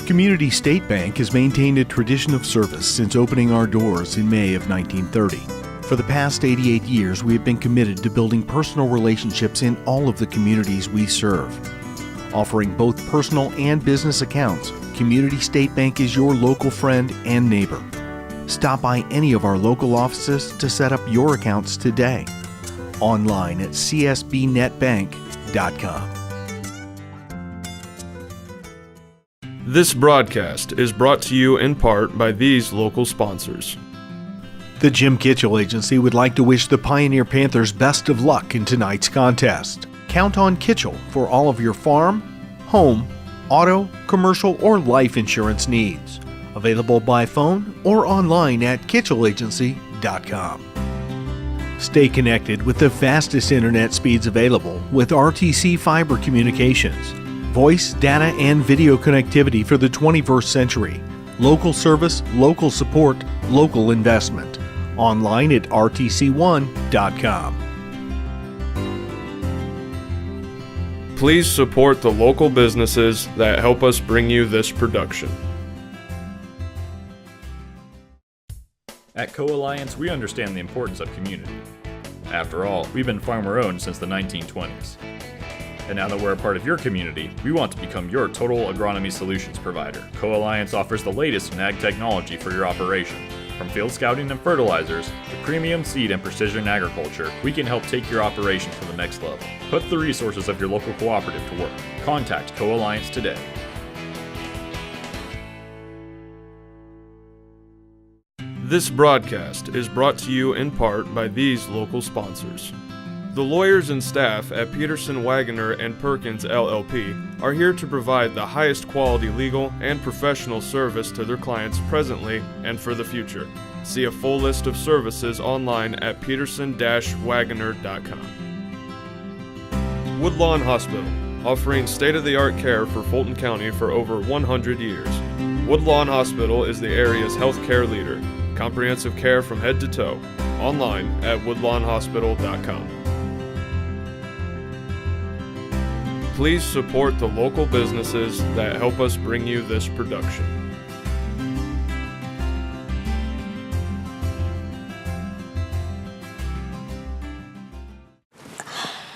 Community State Bank has maintained a tradition of service since opening our doors in May of 1930. For the past 88 years, we have been committed to building personal relationships in all of the communities we serve. Offering both personal and business accounts, Community State Bank is your local friend and neighbor. Stop by any of our local offices to set up your accounts today. Online at csbnetbank.com. This broadcast is brought to you in part by these local sponsors. The Jim Kitchell Agency would like to wish the Pioneer Panthers best of luck in tonight's contest. Count on Kitchell for all of your farm, home, auto, commercial, or life insurance needs. Available by phone or online at kitchellagency.com. Stay connected with the fastest internet speeds available with RTC Fiber Communications. Voice, data, and video connectivity for the 21st century. Local service, local support, local investment. Online at rtc1.com. Please support the local businesses that help us bring you this production. At Co-Alliance, we understand the importance of community. After all, we've been farmer-owned since the 1920s. And now that we're a part of your community, we want to become your total agronomy solutions provider. Co-Alliance offers the latest in ag technology for your operation. From field scouting and fertilizers to premium seed and precision agriculture, we can help take your operation to the next level. Put the resources of your local cooperative to work. Contact Co-Alliance today. This broadcast is brought to you in part by these local sponsors. The lawyers and staff at Peterson, Wagoner & Perkins LLP are here to provide the highest quality legal and professional service to their clients presently and for the future. See a full list of services online at peterson-wagoner.com. Woodlawn Hospital, offering state-of-the-art care for Fulton County for over 100 years. Woodlawn Hospital is the area's healthcare leader. Comprehensive care from head to toe. Online at woodlawnhospital.com. Please support the local businesses that help us bring you this production.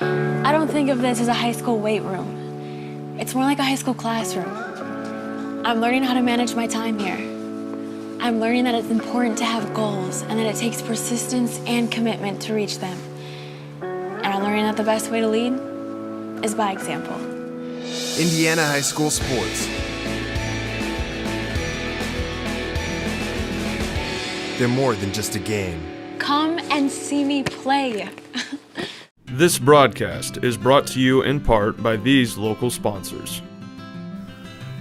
I don't think of this as a high school weight room. It's more like a high school classroom. I'm learning how to manage my time here. I'm learning that it's important to have goals and that it takes persistence and commitment to reach them. And I'm learning that the best way to lead is by example. Indiana High School Sports. They're more than just a game. Come and see me play. This broadcast is brought to you in part by these local sponsors.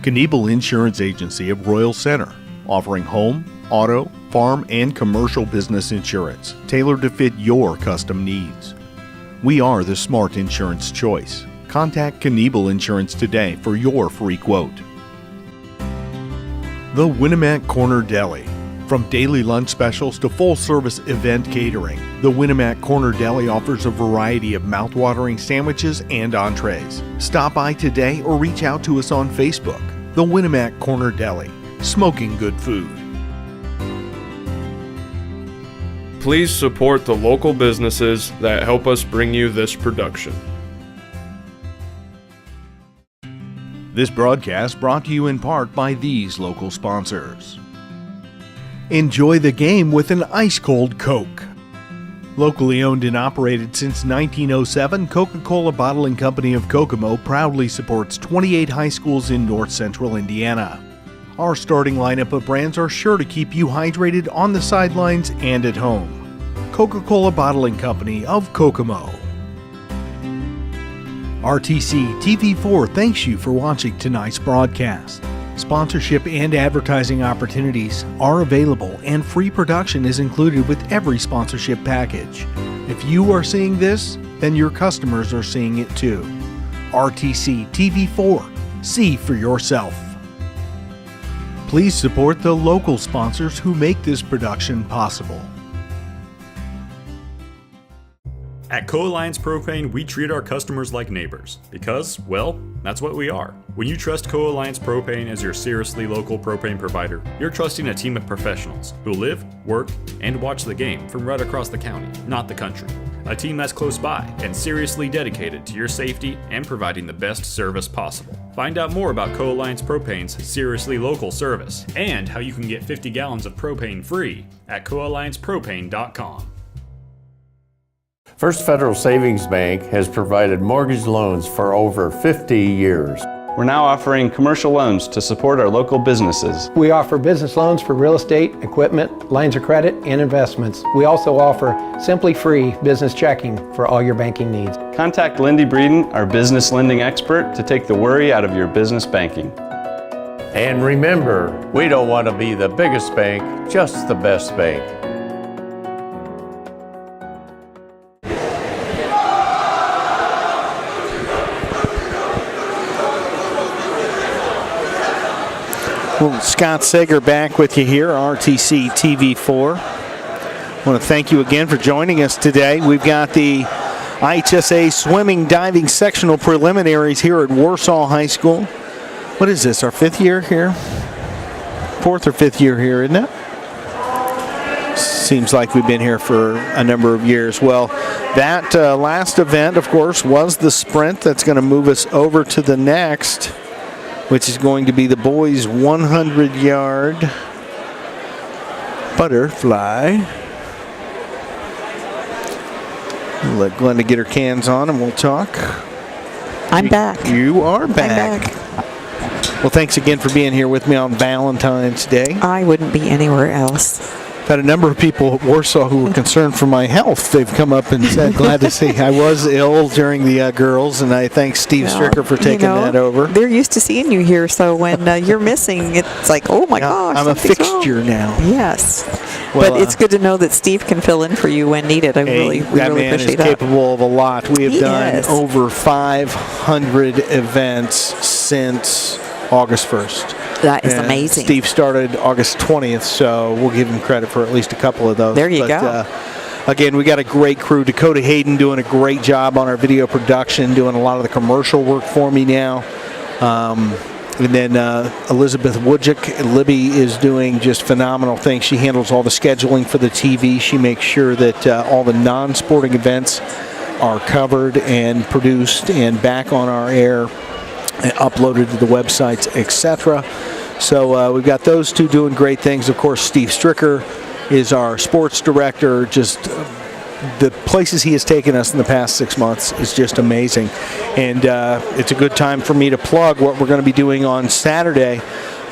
Kniebel Insurance Agency of Royal Center, offering home, auto, farm, and commercial business insurance tailored to fit your custom needs. We are the smart insurance choice. Contact Kniebel Insurance today for your free quote. The Winnemac Corner Deli. From daily lunch specials to full-service event catering, the Winnemac Corner Deli offers a variety of mouth-watering sandwiches and entrees. Stop by today or reach out to us on Facebook. The Winnemac Corner Deli. Smoking good food. Please support the local businesses that help us bring you this production. This broadcast brought to you in part by these local sponsors. Enjoy the game with an ice-cold Coke. Locally owned and operated since 1907, Coca-Cola Bottling Company of Kokomo proudly supports 28 high schools in north central Indiana. Our starting lineup of brands are sure to keep you hydrated on the sidelines and at home. Coca-Cola Bottling Company of Kokomo. RTC TV4 thanks you for watching tonight's broadcast. Sponsorship and advertising opportunities are available, and free production is included with every sponsorship package. If you are seeing this, then your customers are seeing it too. RTC TV4. See for yourself. Please support the local sponsors who make this production possible. At Co-Alliance Propane, we treat our customers like neighbors because, well, that's what we are. When you trust Co-Alliance Propane as your seriously local propane provider, you're trusting a team of professionals who live, work, and watch the game from right across the county, not the country. A team that's close by and seriously dedicated to your safety and providing the best service possible. Find out more about Co-Alliance Propane's seriously local service and how you can get 50 gallons of propane free at coalliancepropane.com. First Federal Savings Bank has provided mortgage loans for over 50 years. We're now offering commercial loans to support our local businesses. We offer business loans for real estate, equipment, lines of credit, and investments. We also offer simply free business checking for all your banking needs. Contact Lindy Breeden, our business lending expert, to take the worry out of your business banking. And remember, we don't want to be the biggest bank, just the best bank. Well, Scott Sager back with you here, RTC TV4. I want to thank you again for joining us today. We've got the IHSA swimming diving sectional preliminaries here at Warsaw High School. What is this, our 5th year here? 4th or 5th year here, isn't it? Seems like we've been here for a number of years. Well, that last event, of course, was the sprint. That's going to move us over to the next, which is going to be the boys' 100-yard butterfly. We'll let Glenda get her cans on and we'll talk. I'm back. You are back. Well, thanks again for being here with me on Valentine's Day. I wouldn't be anywhere else. I've had a number of people at Warsaw who were concerned for my health. They've come up and said, glad to see. I was ill during the girls, and I thank Steve Stricker for taking that over. They're used to seeing you here, so when you're missing, it's like, oh my gosh. I'm a fixture now. Yes. Well, but it's good to know that Steve can fill in for you when needed. We really appreciate that. That man is capable of a lot. We have done over 500 events since August 1st. That is amazing. Steve started August 20th, so we'll give him credit for at least a couple of those. There you go. Again, we got a great crew. Dakota Hayden doing a great job on our video production, doing a lot of the commercial work for me now. And then Elizabeth Wojcik, Libby, is doing just phenomenal things. She handles all the scheduling for the TV. She makes sure that all the non-sporting events are covered and produced and back on our air, uploaded to the websites, etc. So we've got those two doing great things. Of course, Steve Stricker is our sports director. Just the places he has taken us in the past 6 months is just amazing. And it's a good time for me to plug what we're going to be doing on Saturday.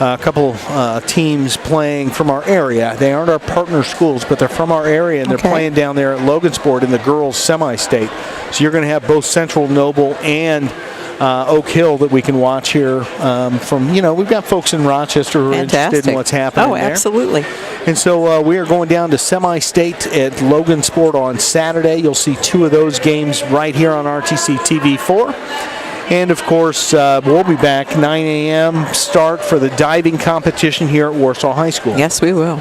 A couple teams playing from our area. They aren't our partner schools, but they're from our area, and they're playing down there at Logansport in the girls' semi-state. So you're going to have both Central Noble and Oak Hill that we can watch here from, we've got folks in Rochester who are interested in what's happening there. Oh, absolutely. And so we are going down to semi-state at Logansport on Saturday. You'll see 2 of those games right here on RTC TV4. And, of course, we'll be back 9 a.m. start for the diving competition here at Warsaw High School. Yes, we will.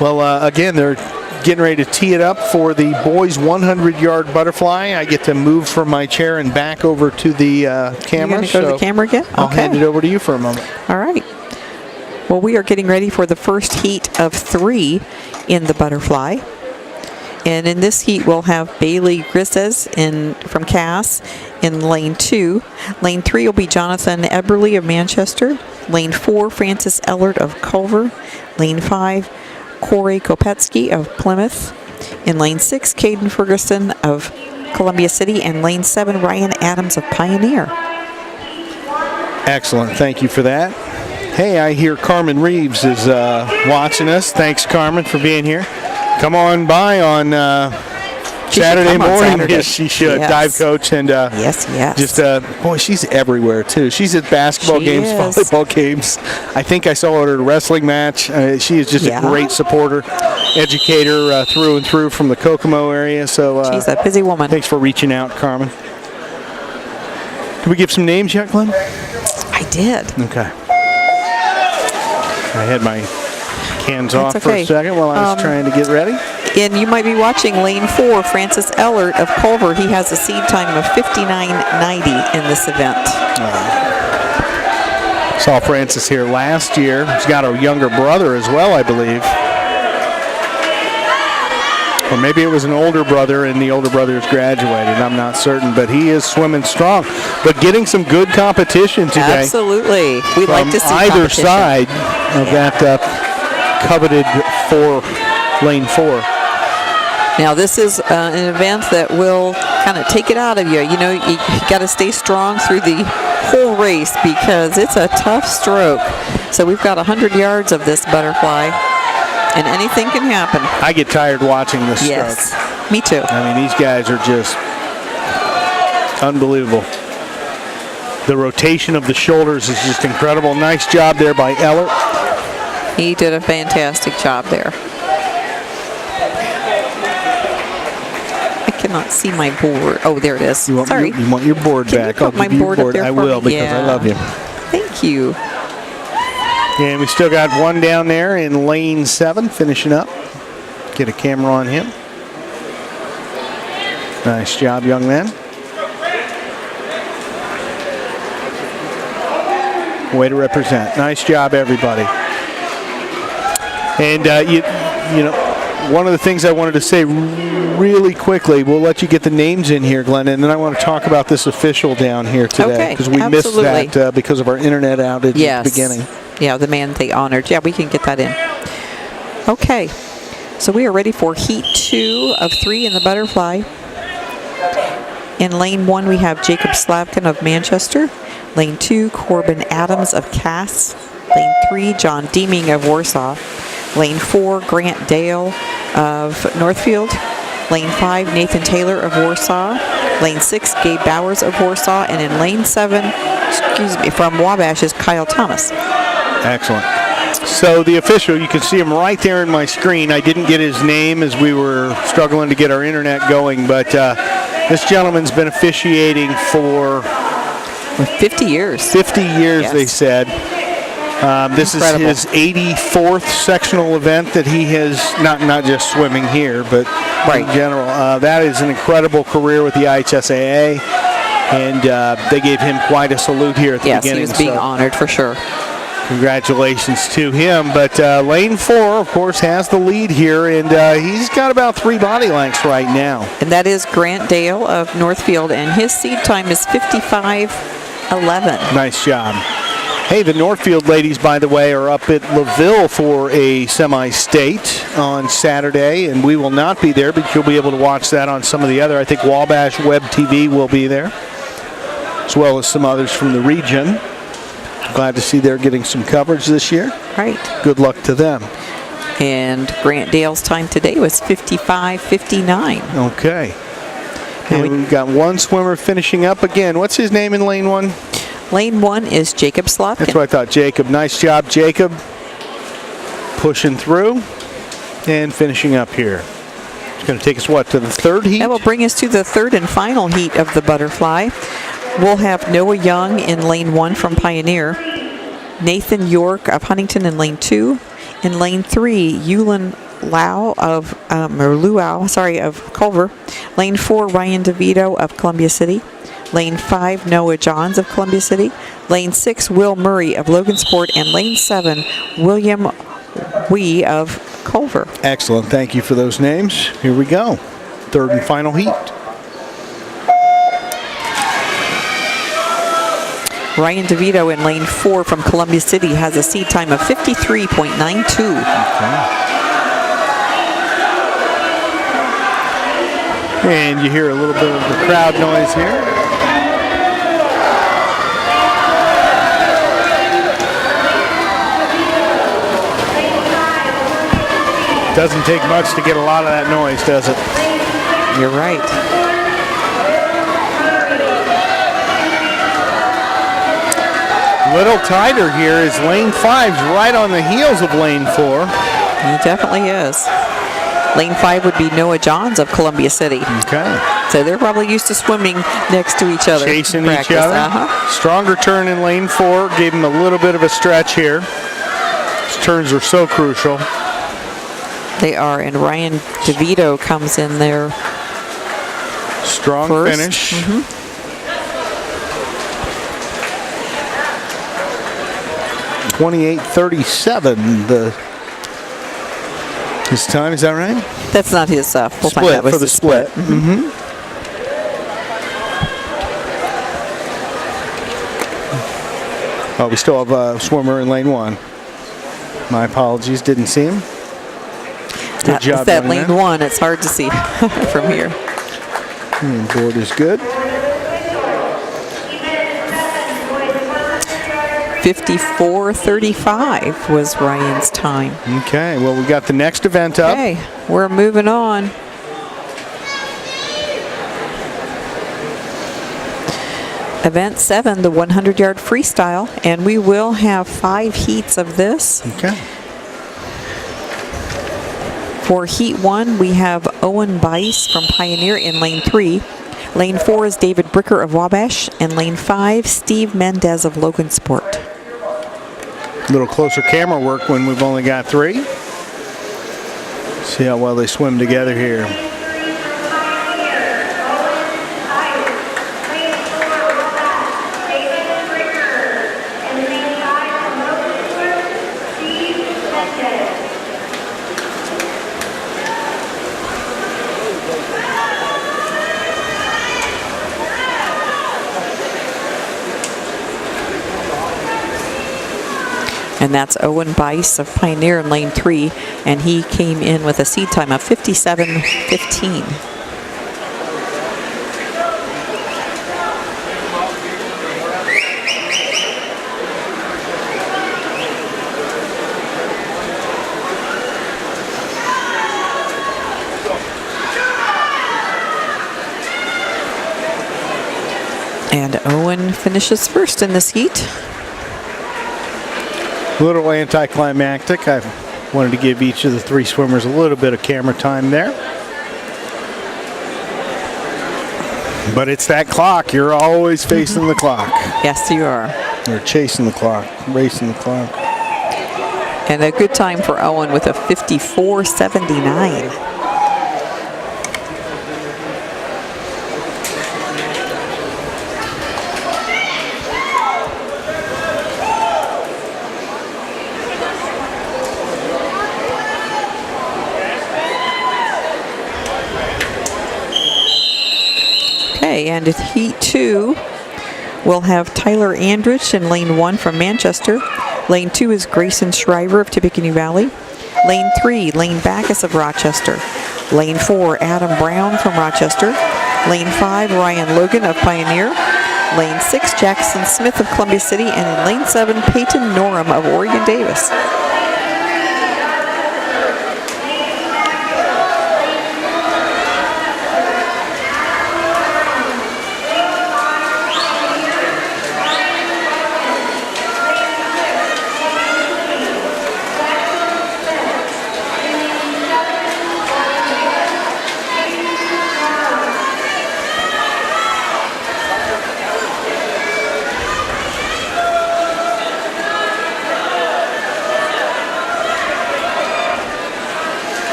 Well, again, they're getting ready to tee it up for the boys' 100-yard butterfly. I get to move from my chair and back over to the camera. You're going to go to the camera again? I'll hand it over to you for a moment. All right. Well, we are getting ready for the first heat of 3 in the butterfly. And in this heat, we'll have Bailey Grisses from Cass in lane 2. Lane 3 will be Jonathan Eberly of Manchester. Lane 4, Francis Ellard of Culver. Lane 5, Corey Kopetsky of Plymouth. In lane 6, Caden Ferguson of Columbia City. And lane 7, Ryan Adams of Pioneer. Excellent. Thank you for that. Hey, I hear Carmen Reeves is watching us. Thanks, Carmen, for being here. Come on by on Saturday morning. Yes, she should. Yes. Dive coach and yes. Just boy, she's everywhere too. She's at basketball games, volleyball games. I think I saw her at a wrestling match. She is just a great supporter, educator through and through from the Kokomo area. So she's a busy woman. Thanks for reaching out, Carmen. Did we give some names yet, Glenn? I did. Okay. I had my cans off for a second while I was trying to get ready. And you might be watching lane 4, Francis Ellard of Culver. He has a seed time of 59.90 in this event. Saw Francis here last year. He's got a younger brother as well, I believe. Or maybe it was an older brother and the older brother has graduated. I'm not certain, but he is swimming strong. But getting some good competition today. Absolutely. We'd like to see either side of that coveted lane 4. Now this is an event that will kind of take it out of you. You got to stay strong through the whole race because it's a tough stroke. So we've got 100 yards of this butterfly, and anything can happen. I get tired watching this stroke. Yes, me too. I mean, these guys are just unbelievable. The rotation of the shoulders is just incredible. Nice job there by Eller. He did a fantastic job there. I cannot see my board. Oh, there it is. Sorry. You want your board back? Can you put my board up there I for will me? because I love you. Thank you. And we still got one down there in lane 7 finishing up. Get a camera on him. Nice job, young man. Way to represent. Nice job, everybody. And you know, one of the things I wanted to say really quickly, we'll let you get the names in here, Glenn, and then I want to talk about this official down here today because we missed that because of our internet outage at the beginning. Yeah, the man they honored. Yeah, we can get that in. Okay, so we are ready for heat 2 of 3 in the butterfly. In lane 1, we have Jacob Slavkin of Manchester. Lane 2, Corbin Adams of Cass. Lane 3, John Deeming of Warsaw. Lane 4, Grant Dale of Northfield. Lane 5, Nathan Taylor of Warsaw. Lane 6, Gabe Bowers of Warsaw. And in lane 7, from Wabash is Kyle Thomas. Excellent. So the official, you can see him right there in my screen. I didn't get his name as we were struggling to get our internet going, but this gentleman's been officiating for 50 years. 50 years, yes. They said. This Incredible. is his 84th sectional event that he has, not just swimming here, but in general. That is an incredible career with the IHSAA, and they gave him quite a salute here at the beginning. Yes, he was being honored for sure. Congratulations to him. But lane 4, of course, has the lead here, and he's got about 3 body lengths right now. And that is Grant Dale of Northfield, and his seed time is 55:11. Nice job. Hey, the Northfield ladies, by the way, are up at LaVille for a semi-state on Saturday, and we will not be there, but you'll be able to watch that on some of the other. I think Wabash Web TV will be there, as well as some others from the region. Glad to see they're getting some coverage this year. Right. Good luck to them. And Grant Dale's time today was 55:59. Okay. And we've got one swimmer finishing up again. What's his name in lane 1? Lane 1 is Jacob Slavkin. That's what I thought, Jacob. Nice job, Jacob. Pushing through and finishing up here. It's going to take us, what, to the 3rd heat? That will bring us to the 3rd and final heat of the butterfly. We'll have Noah Young in lane 1 from Pioneer. Nathan York of Huntington in lane 2. In lane 3, Yulin Luau of Culver. Lane 4, Ryan DeVito of Columbia City. Lane 5, Noah Johns of Columbia City. Lane 6, Will Murray of Logansport. And lane 7, William Wee of Culver. Excellent. Thank you for those names. Here we go. 3rd and final heat. Ryan DeVito in lane 4 from Columbia City has a seed time of 53.92. Okay. And you hear a little bit of the crowd noise here. Doesn't take much to get a lot of that noise, does it? You're right. Little tighter here as lane 5's right on the heels of lane 4. He definitely is. Lane 5 would be Noah Johns of Columbia City. Okay. So they're probably used to swimming next to each other. Chasing each other. Stronger turn in lane 4. Gave him a little bit of a stretch here. His turns are so crucial. They are, and Ryan DeVito comes in there. Strong first. Finish. 28:37. His time, is that right? That's not his we'll split find out for the split. Oh, we still have a swimmer in lane 1. My apologies, didn't see him. Good job. That lane 1, it's hard to see from here. And board is good. 54:35 was Ryan's time. Okay, well, we got the next event up. Okay, we're moving on. Event 7, the 100-yard freestyle, and we will have 5 heats of this. Okay. For heat 1, we have Owen Bice from Pioneer in lane 3. Lane 4 is David Bricker of Wabash, and lane 5, Steve Mendez of Logansport. A little closer camera work when we've only got 3. See how well they swim together here. And that's Owen Bice of Pioneer in lane 3, and he came in with a seed time of 57:15. And Owen finishes first in this heat. A little anticlimactic. I wanted to give each of the 3 swimmers a little bit of camera time there. But it's that clock. You're always facing the clock. Yes, you are. You're chasing the clock, racing the clock. And a good time for Owen with a 54:79. And in Heat 2, we'll have Tyler Andrich in Lane 1 from Manchester. Lane 2 is Grayson Shriver of Tippecanoe Valley. Lane 3, Lane Backus of Rochester. Lane 4, Adam Brown from Rochester. Lane 5, Ryan Logan of Pioneer. Lane 6, Jackson Smith of Columbia City. And in Lane 7, Peyton Norum of Oregon Davis.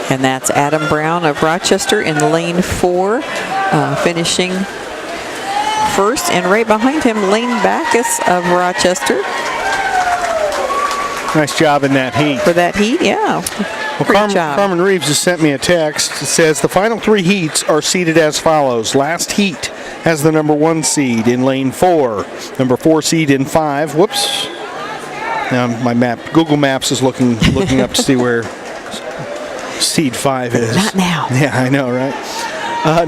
And that's Adam Brown of Rochester in lane 4, finishing first. And right behind him, Lane Backus of Rochester. Nice job in that heat. For that heat, yeah. Well, Great job. Carmen Reeves has sent me a text. It says the final 3 heats are seeded as follows. Last heat has the number 1 seed in lane 4, number 4 seed in 5. Whoops. Now my map, Google Maps is looking up to see where seed 5 is. Not now. Yeah, I know, right?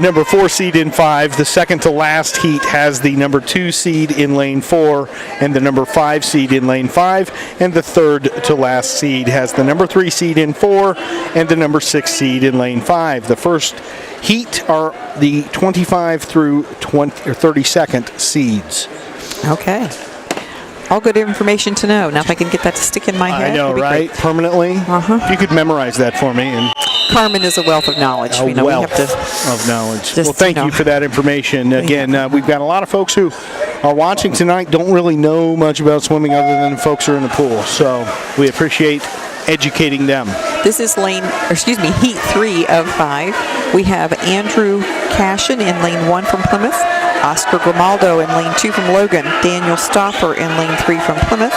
Number 4 seed in 5. The second to last heat has the number 2 seed in lane 4 and the number 5 seed in lane 5. And the third to last seed has the number 3 seed in 4 and the number 6 seed in lane 5. The first heat are the 25 through 32nd seeds. Okay. All good information to know. Now if I can get that to stick in my head. I know, right? Great. Permanently. If you could memorize that for me. And Carmen is a wealth of knowledge. A wealth of knowledge. Well, thank you for that information. Again, we've got a lot of folks who are watching tonight don't really know much about swimming other than folks who are in the pool. So we appreciate educating them. This is heat 3 of 5. We have Andrew Cashin in lane 1 from Plymouth. Oscar Grimaldo in lane 2 from Logan. Daniel Stoffer in lane 3 from Plymouth.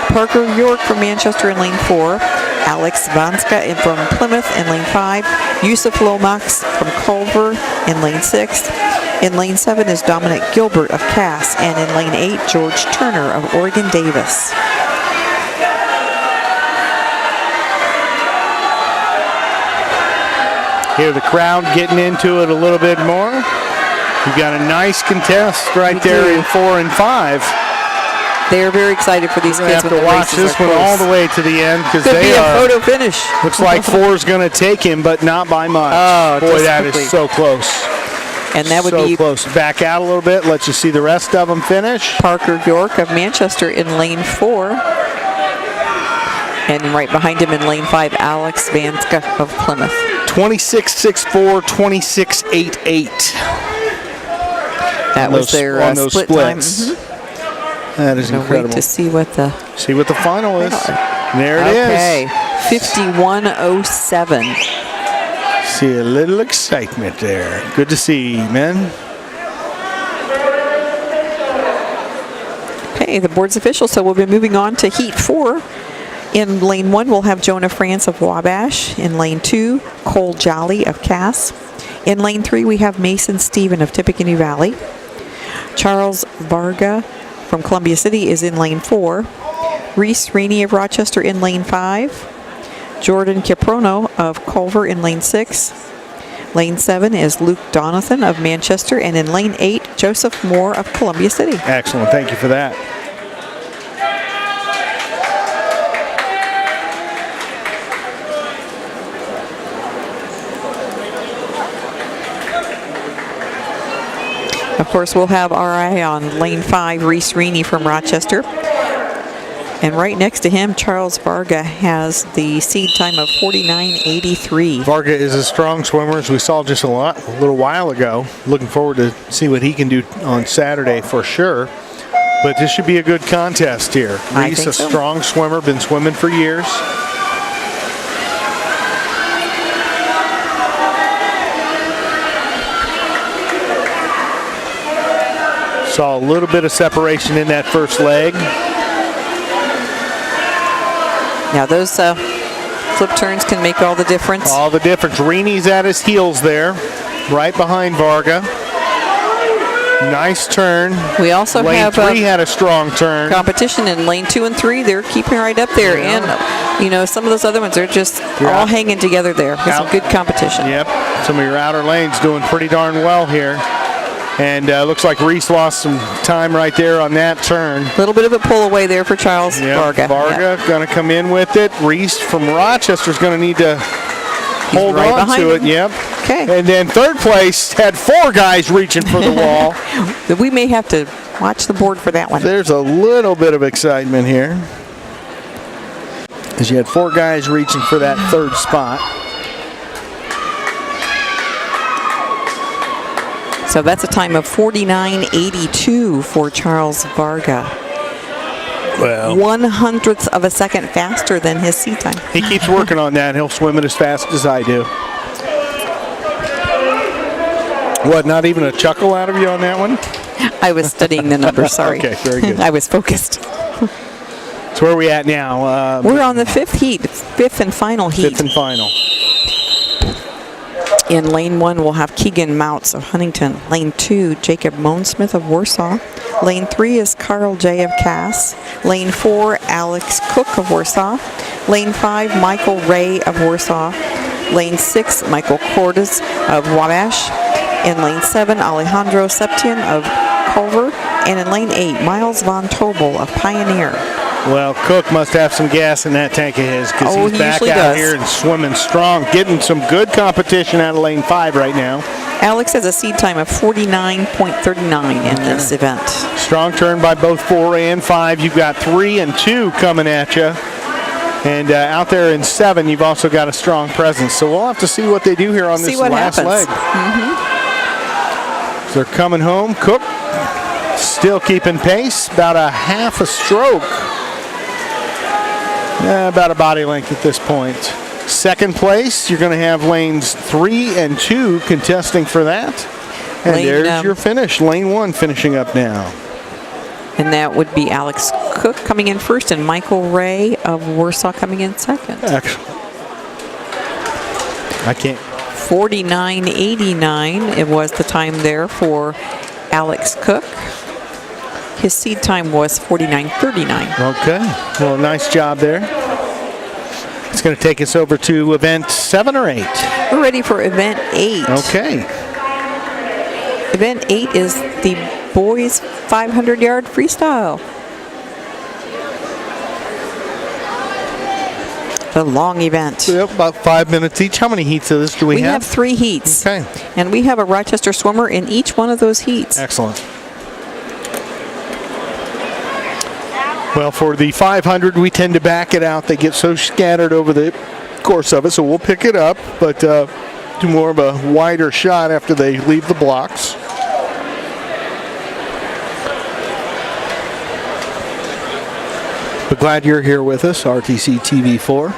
Parker York from Manchester in lane 4. Alex Vanska from Plymouth in lane 5. Yusuf Lomax from Culver in lane 6. In lane 7 is Dominic Gilbert of Cass. And in lane 8, George Turner of Oregon Davis. Hear the crowd getting into it a little bit more. We've got a nice contest right there in 4 and 5. They are very excited for these kids. Have to watch this one all the way to the end because they are. Could be a photo finish. Looks like 4 is going to take him, but not by much. Oh, boy, that is so close. And that would be so close. Back out a little bit. Let you see the rest of them finish. Parker York of Manchester in lane 4. And right behind him in lane 5, Alex Vanska of Plymouth. 26.64, 26.88. That was their on those split time. splits. That is incredible. Wait to see what the final is. There it is. Okay, 51:07. See a little excitement there. Good to see, men. Okay, the board's official, so we'll be moving on to Heat 4. In lane 1, we'll have Jonah France of Wabash. In lane 2, Cole Jolly of Cass. In lane 3, we have Mason Stephen of Tippecanoe Valley. Charles Varga from Columbia City is in lane 4. Reese Rainey of Rochester in lane 5. Jordan Caprono of Culver in lane 6. Lane 7 is Luke Donathan of Manchester, and in lane 8, Joseph Moore of Columbia City. Excellent, thank you for that. Of course, we'll have our eye on lane 5, Reese Rainey from Rochester. And right next to him, Charles Varga has the seed time of 49.83. Varga is a strong swimmer, as we saw just a little while ago. Looking forward to see what he can do on Saturday for sure. But this should be a good contest here. Reese, a strong swimmer, been swimming for years. Saw a little bit of separation in that first leg. Now those flip turns can make all the difference. All the difference. Rainey's at his heels there, right behind Varga. Nice turn. We also lane have 3 had a strong turn. Competition in lane 2 and 3. They're keeping right up there. Yeah. And, you know, some of those other ones are just all hanging together there. Some good competition. Yep. Some of your outer lanes doing pretty darn well here. And looks like Reese lost some time right there on that turn. A little bit of a pull away there for Charles Varga. Varga going to come in with it. Reese from Rochester is going to need to hold on to it. Yep. Okay. And then third place had 4 guys reaching for the wall. We may have to watch the board for that one. There's a little bit of excitement here, as you had 4 guys reaching for that third spot. So that's a time of 49.82 for Charles Varga. Well, 1/100th of a second faster than his seat time. He keeps working on that. He'll swim it as fast as I do. What, not even a chuckle out of you on that one? I was studying the numbers, sorry. Okay, very good. I was focused. So where are we at now? We're on the 5th heat, 5th and final heat. 5th and final. In lane 1, we'll have Keegan Mounts of Huntington. Lane 2, Jacob Monesmith of Warsaw. Lane 3 is Carl J. of Cass. Lane 4, Alex Cook of Warsaw. Lane 5, Michael Ray of Warsaw. Lane 6, Michael Cordes of Wabash. In lane 7, Alejandro Septian of Culver. And in lane 8, Miles Von Tobel of Pioneer. Well, Cook must have some gas in that tank of his, because he's back out here and swimming strong, getting some good competition out of lane 5 right now. Alex has a seed time of 49.39 in this event. Strong turn by both 4 and 5. You've got 3 and 2 coming at you. And out there in 7, you've also got a strong presence. So we'll have to see what they do here on this last leg. So they're coming home. Cook still keeping pace, about a half a stroke. About a body length at this point. Second place, you're going to have lanes 3 and 2 contesting for that. And there's your finish. Lane 1 finishing up now. And that would be Alex Cook coming in first and Michael Ray of Warsaw coming in second. Excellent. I can't. 49.89, it was the time there for Alex Cook. His seed time was 49.39. Okay, well, nice job there. It's going to take us over to event 7 or 8. We're ready for event 8. Okay. Event 8 is the boys 500-yard freestyle. The long event. Yep, about 5 minutes each. How many heats of this do we have? We have 3 heats. Okay. And we have a Rochester swimmer in each one of those heats. Excellent. Well, for the 500, we tend to back it out. They get so scattered over the course of it, so we'll pick it up, but do more of a wider shot after they leave the blocks. But glad you're here with us, RTC TV4.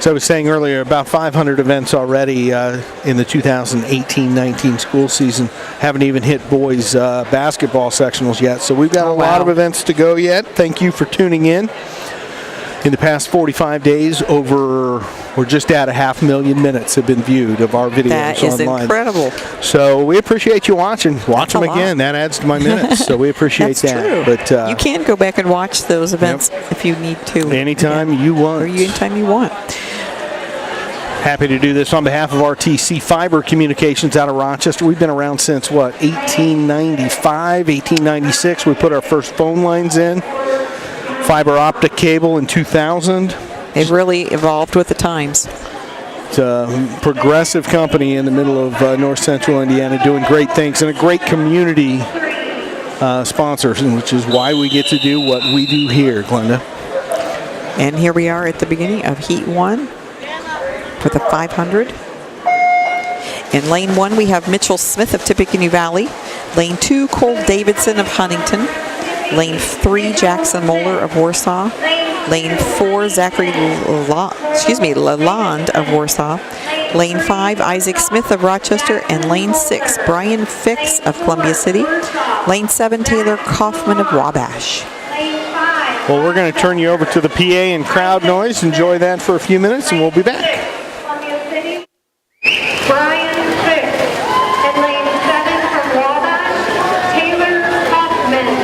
So I was saying earlier, about 500 events already in the 2018-19 school season. Haven't even hit boys basketball sectionals yet. So we've got a lot of events to go yet. Thank you for tuning in. In the past 45 days, we're just at 500,000 minutes have been viewed of our videos that is online. Incredible. So we appreciate you watching. Watch them again. That adds to my minutes. So we appreciate that. True. But you can go back and watch those events if you need to. Anytime you want. Or anytime you want. Happy to do this on behalf of RTC Fiber Communications out of Rochester. We've been around since, 1895, 1896. We put our first phone lines in. Fiber optic cable in 2000. They've really evolved with the times. It's a progressive company in the middle of north central Indiana doing great things and a great community sponsor, which is why we get to do what we do here, Glenda. And here we are at the beginning of Heat 1 for the 500. In Lane 1, we have Mitchell Smith of Tippecanoe Valley. Lane 2, Cole Davidson of Huntington. Lane 3, Jackson Moeller of Warsaw. Lane 4, Zachary Lalonde of Warsaw. Lane 5, Isaac Smith of Rochester. And Lane 6, Brian Fix of Columbia City. Lane 7, Taylor Kaufman of Wabash. Well, we're going to turn you over to the PA and crowd noise. Enjoy that for a few minutes, and we'll be back. Brian Fix in lane 7 from Wabash, Taylor Kaufman.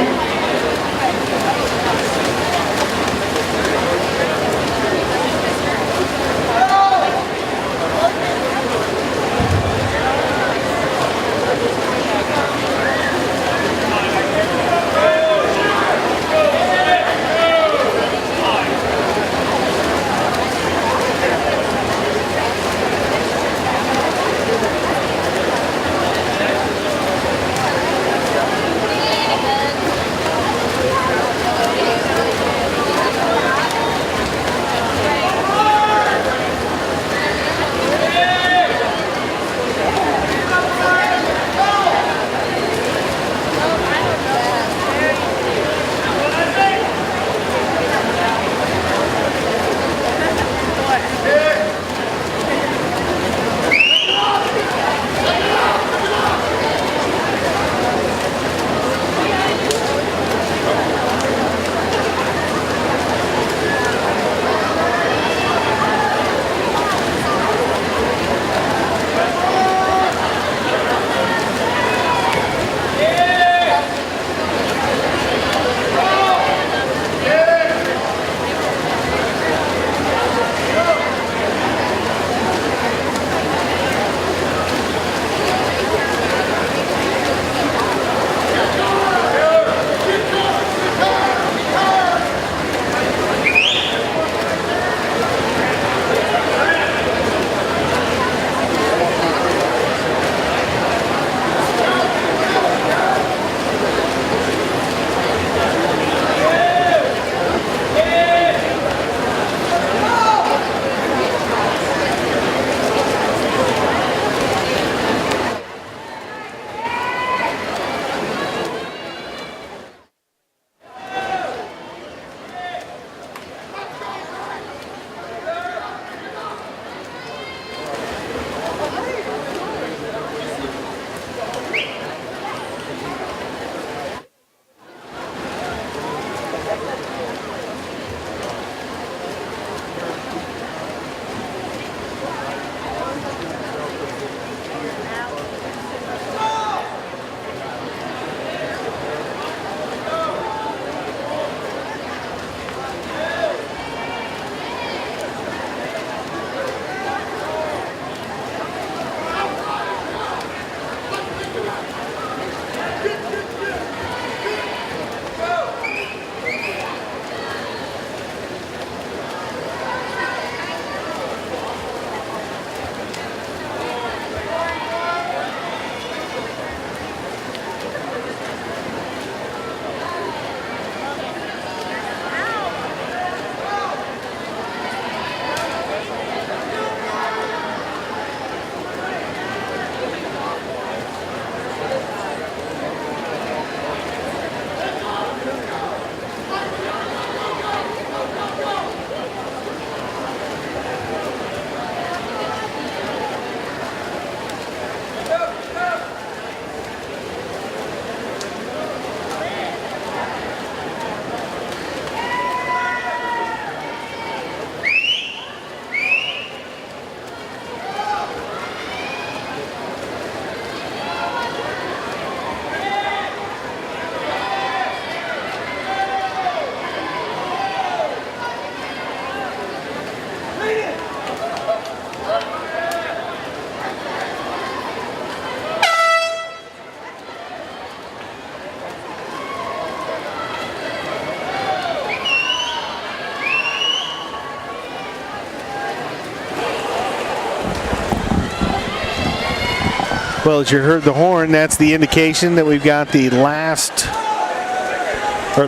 Well, as you heard the horn, that's the indication that we've got the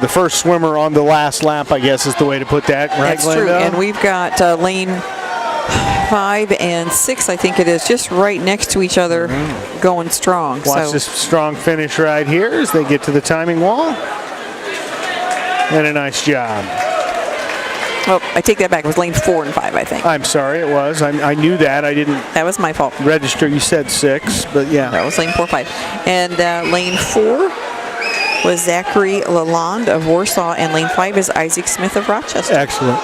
first swimmer on the last lap, I guess is the way to put that. Right, That's true. Glenda? And we've got lane 5 and 6, I think it is, just right next to each other, going strong. Watch this strong finish right here as they get to the timing wall. And a nice job. Oh, I take that back. It was lane 4 and 5, I think. I'm sorry, it was. I knew that. I didn't That was my fault. register. You said 6, but yeah. That was lane 4, 5. And lane 4 was Zachary Lalonde of Warsaw, and lane 5 is Isaac Smith of Rochester. Excellent.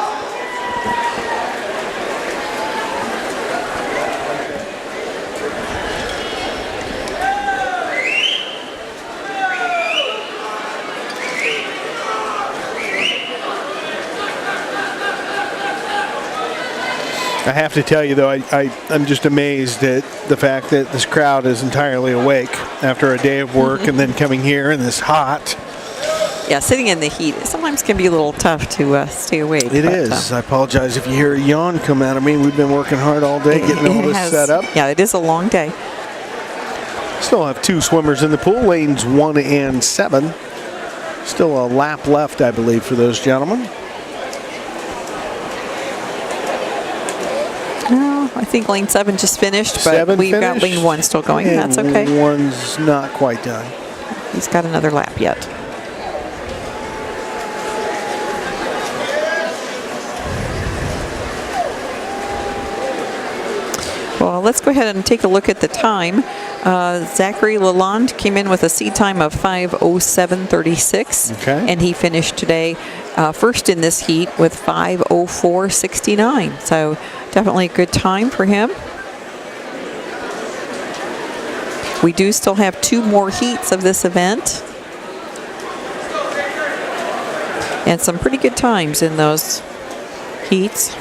I have to tell you, though, I'm just amazed at the fact that this crowd is entirely awake after a day of work and then coming here in this hot. Yeah, sitting in the heat sometimes can be a little tough to stay awake. It is. I apologize if you hear a yawn come out of me. We've been working hard all day getting all this set up. Yeah, it is a long day. Still have 2 swimmers in the pool, lanes 1 and 7. Still a lap left, I believe, for those gentlemen. I think lane 7 just finished, but 7 we've got finished, lane 1 still going. and That's okay. 1's not quite done. He's got another lap yet. Well, let's go ahead and take a look at the time. Zachary Lalonde came in with a seed time of 5:07:36, Okay. and he finished today first in this heat with 5:04:69. So definitely a good time for him. We do still have 2 more heats of this event, and some pretty good times in those heats.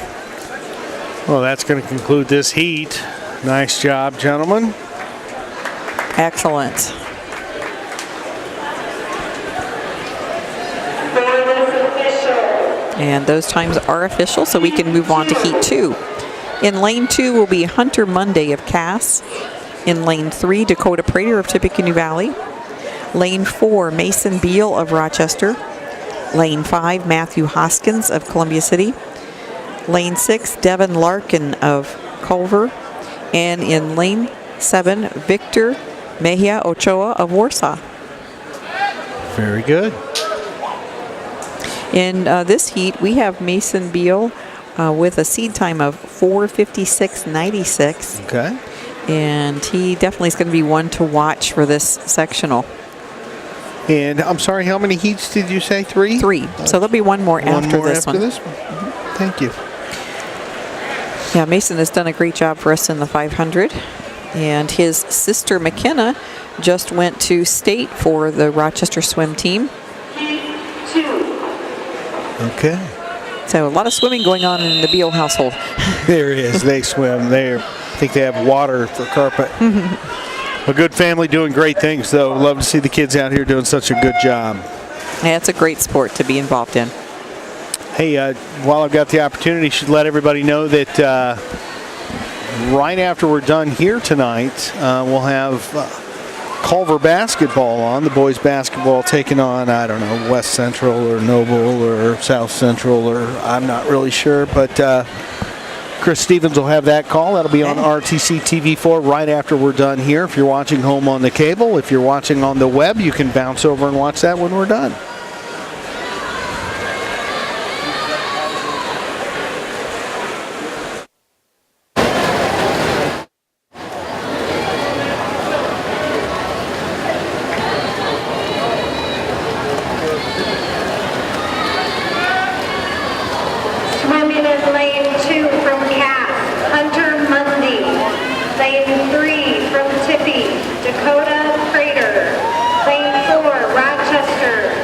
Well, that's going to conclude this heat. Nice job, gentlemen. Excellent. And those times are official, so we can move on to heat 2. In lane 2 will be Hunter Monday of Cass. In lane 3, Dakota Prater of Tippecanoe Valley. Lane 4, Mason Beal of Rochester. Lane 5, Matthew Hoskins of Columbia City. Lane 6, Devin Larkin of Culver. And in lane 7, Victor Mejia Ochoa of Warsaw. Very good. In this heat, we have Mason Beal with a seed time of 4:56:96. Okay. And he definitely is going to be one to watch for this sectional. And I'm sorry, how many heats did you say? 3? 3. So there'll be one more after this one. This one? Thank you. Yeah, Mason has done a great job for us in the 500. And his sister McKenna just went to state for the Rochester swim team. Okay. So a lot of swimming going on in the Beal household. There is. They swim. I think they have water for carpet. A good family doing great things, though. Love to see the kids out here doing such a good job. Yeah, it's a great sport to be involved in. Hey, while I've got the opportunity, should let everybody know that right after we're done here tonight, we'll have Culver basketball on. The boys basketball taking on, I don't know, West Central or Noble or South Central, or I'm not really sure, but Chris Stevens will have that call. That'll be on RTC TV4 right after we're done here. If you're watching home on the cable, if you're watching on the web, you can bounce over and watch that when we're done. Swimming in lane 2 from Cass, Hunter Mundy. Lane 3 from Tippy, Dakota Prater. Lane 4, Rochester,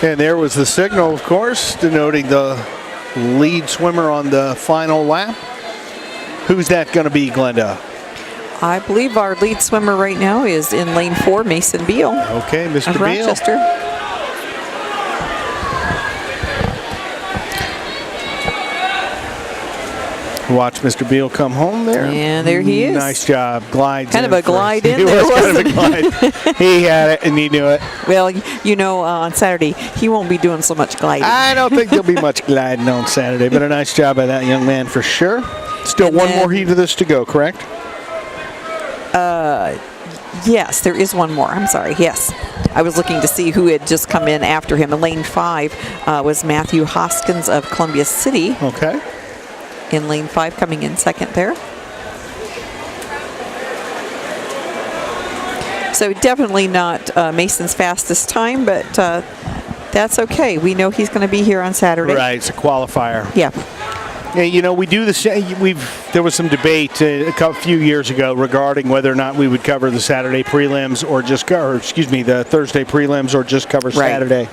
And there was the signal, of course, denoting the lead swimmer on the final lap. Who's that going to be, Glenda? I believe our lead swimmer right now is in lane 4, Mason Beal. Okay, Mr. Of Beal. Rochester. Watch Mr. Beal come home there. And there he is. Nice job. Glides Kind in of a first. glide in It there, was kind of a wasn't glide. He had it and he knew it. Well, you know, on Saturday, he won't be doing so much gliding. I don't think there'll be much gliding on Saturday, but a nice job by that young man for sure. Still And one then- more heat of this to go, correct? Yes, there is one more. I'm sorry. Yes. I was looking to see who had just come in after him. In lane 5 was Matthew Hoskins of Columbia City. Okay. In lane 5, coming in second there. So definitely not Mason's fastest time, but that's okay. We know he's going to be here on Saturday. Right, it's a qualifier. Yeah. Yeah, you know, we do the same. There was some debate a few years ago regarding whether or not we would cover the Saturday prelims or just the Thursday prelims or just cover Saturday.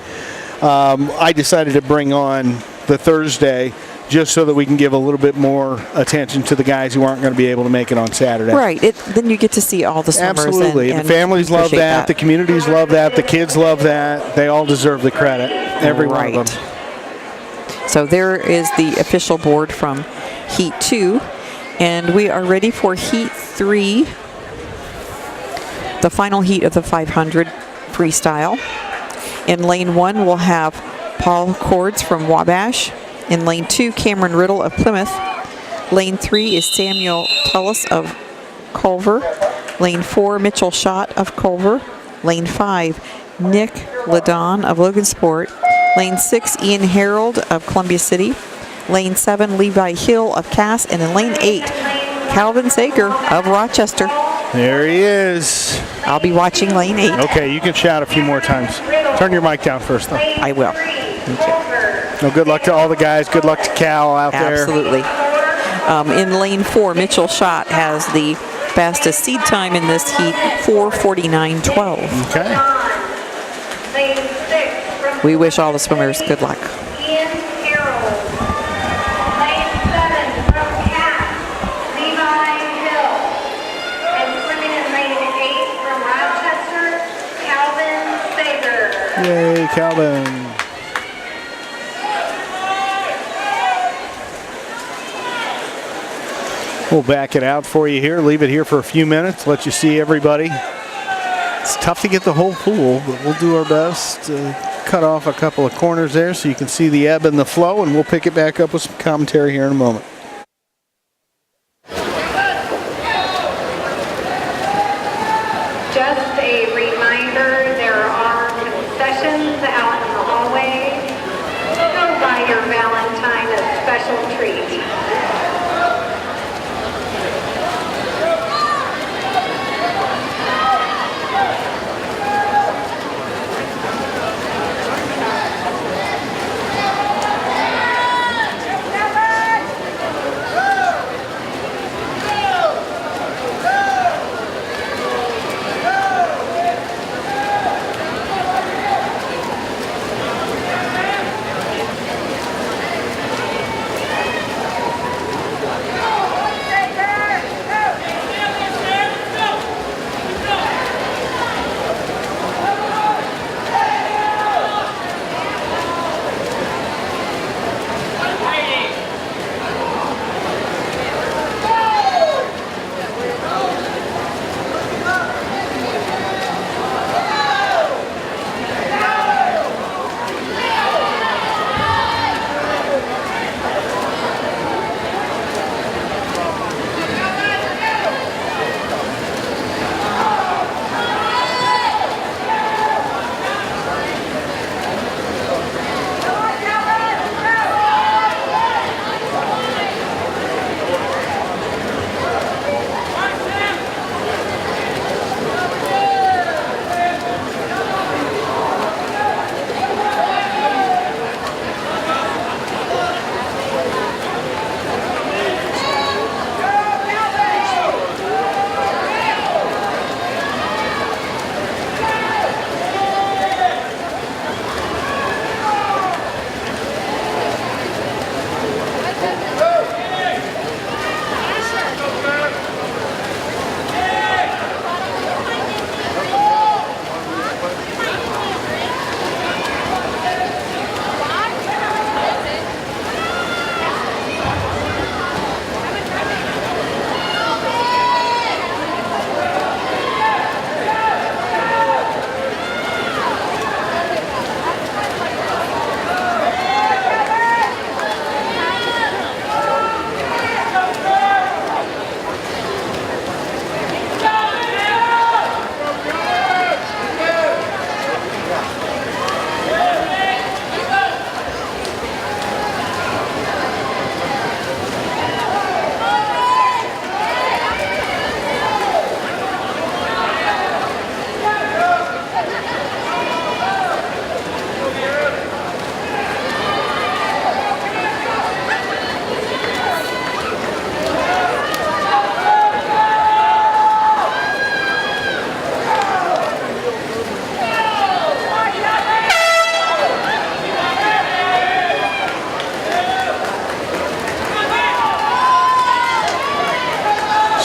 I decided to bring on the Thursday just so that we can give a little bit more attention to the guys who aren't going to be able to make it on Saturday. Right. Then you get to see all the swimmers. Absolutely. And the families love appreciate that. The communities love that. The kids love that. They all deserve the credit. Every one of them. So there is the official board from Heat 2. And we are ready for Heat 3, the final heat of the 500 freestyle. In lane 1, we'll have Paul Cords from Wabash. In lane 2, Cameron Riddle of Plymouth. Lane 3 is Samuel Tullis of Culver. Lane 4, Mitchell Schott of Culver. Lane 5, Nick Ladon of Logansport. Lane 6, Ian Harold of Columbia City. Lane 7, Levi Hill of Cass. And in lane 8, Calvin Sager of Rochester. There he is. I'll be watching lane 8. Okay, you can shout a few more times. Turn your mic down first, though. I will. Thank you. Well, good luck to all the guys. Good luck to Cal out there. Absolutely. In lane 4, Mitchell Schott has the fastest seed time in this heat, 4:49.12. Okay. We wish all the swimmers good luck. Ian Harold. Lane 7 from Cass, Levi Hill. And swimming in lane 8 from Rochester, Calvin Sager. Yay, Calvin. We'll back it out for you here. Leave it here for a few minutes. Let you see everybody. It's tough to get the whole pool, but we'll do our best to cut off a couple of corners there so you can see the ebb and the flow, and we'll pick it back up with some commentary here in a moment. Just a reminder, there are concessions out in the hallway. Go buy your Valentine a special treat.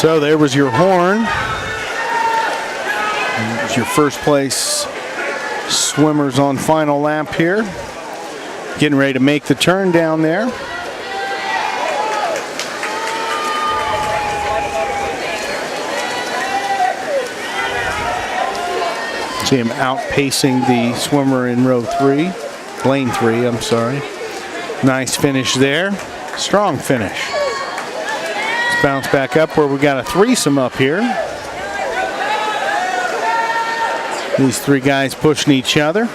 So there was your horn. There's your first place swimmers on final lap here. Getting ready to make the turn down there. See him outpacing the swimmer in row 3, lane 3, I'm sorry. Nice finish there. Strong finish. Let's bounce back up where we got a threesome up here. These 3 guys pushing each other.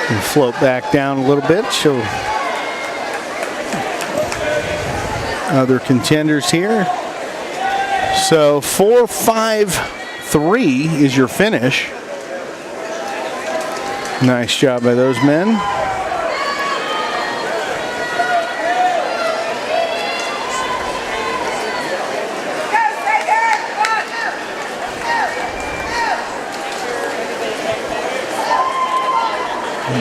And float back down a little bit, show other contenders here. So 4-5-3 is your finish. Nice job by those men.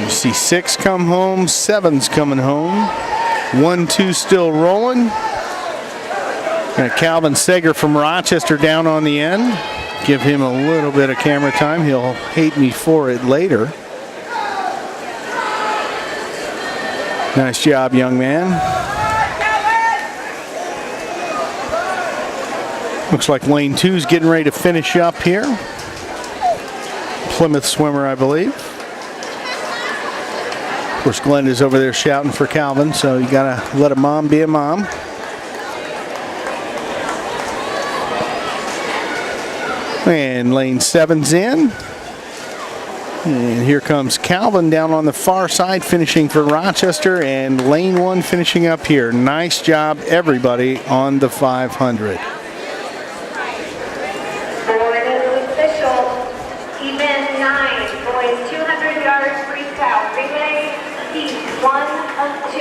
You see 6 come home, 7's coming home. 1-2 still rolling. Got Calvin Sager from Rochester down on the end. Give him a little bit of camera time. He'll hate me for it later. Nice job, young man. Looks like lane 2's getting ready to finish up here. Plymouth swimmer, I believe. Of course, Glenda's over there shouting for Calvin, so you gotta let a mom be a mom. And lane 7's in. And here comes Calvin down on the far side, finishing for Rochester, and lane 1 finishing up here. Nice job, everybody, on the 500. Board is official. Event 9, boys 200 yards freestyle relay, heat 1 of 2.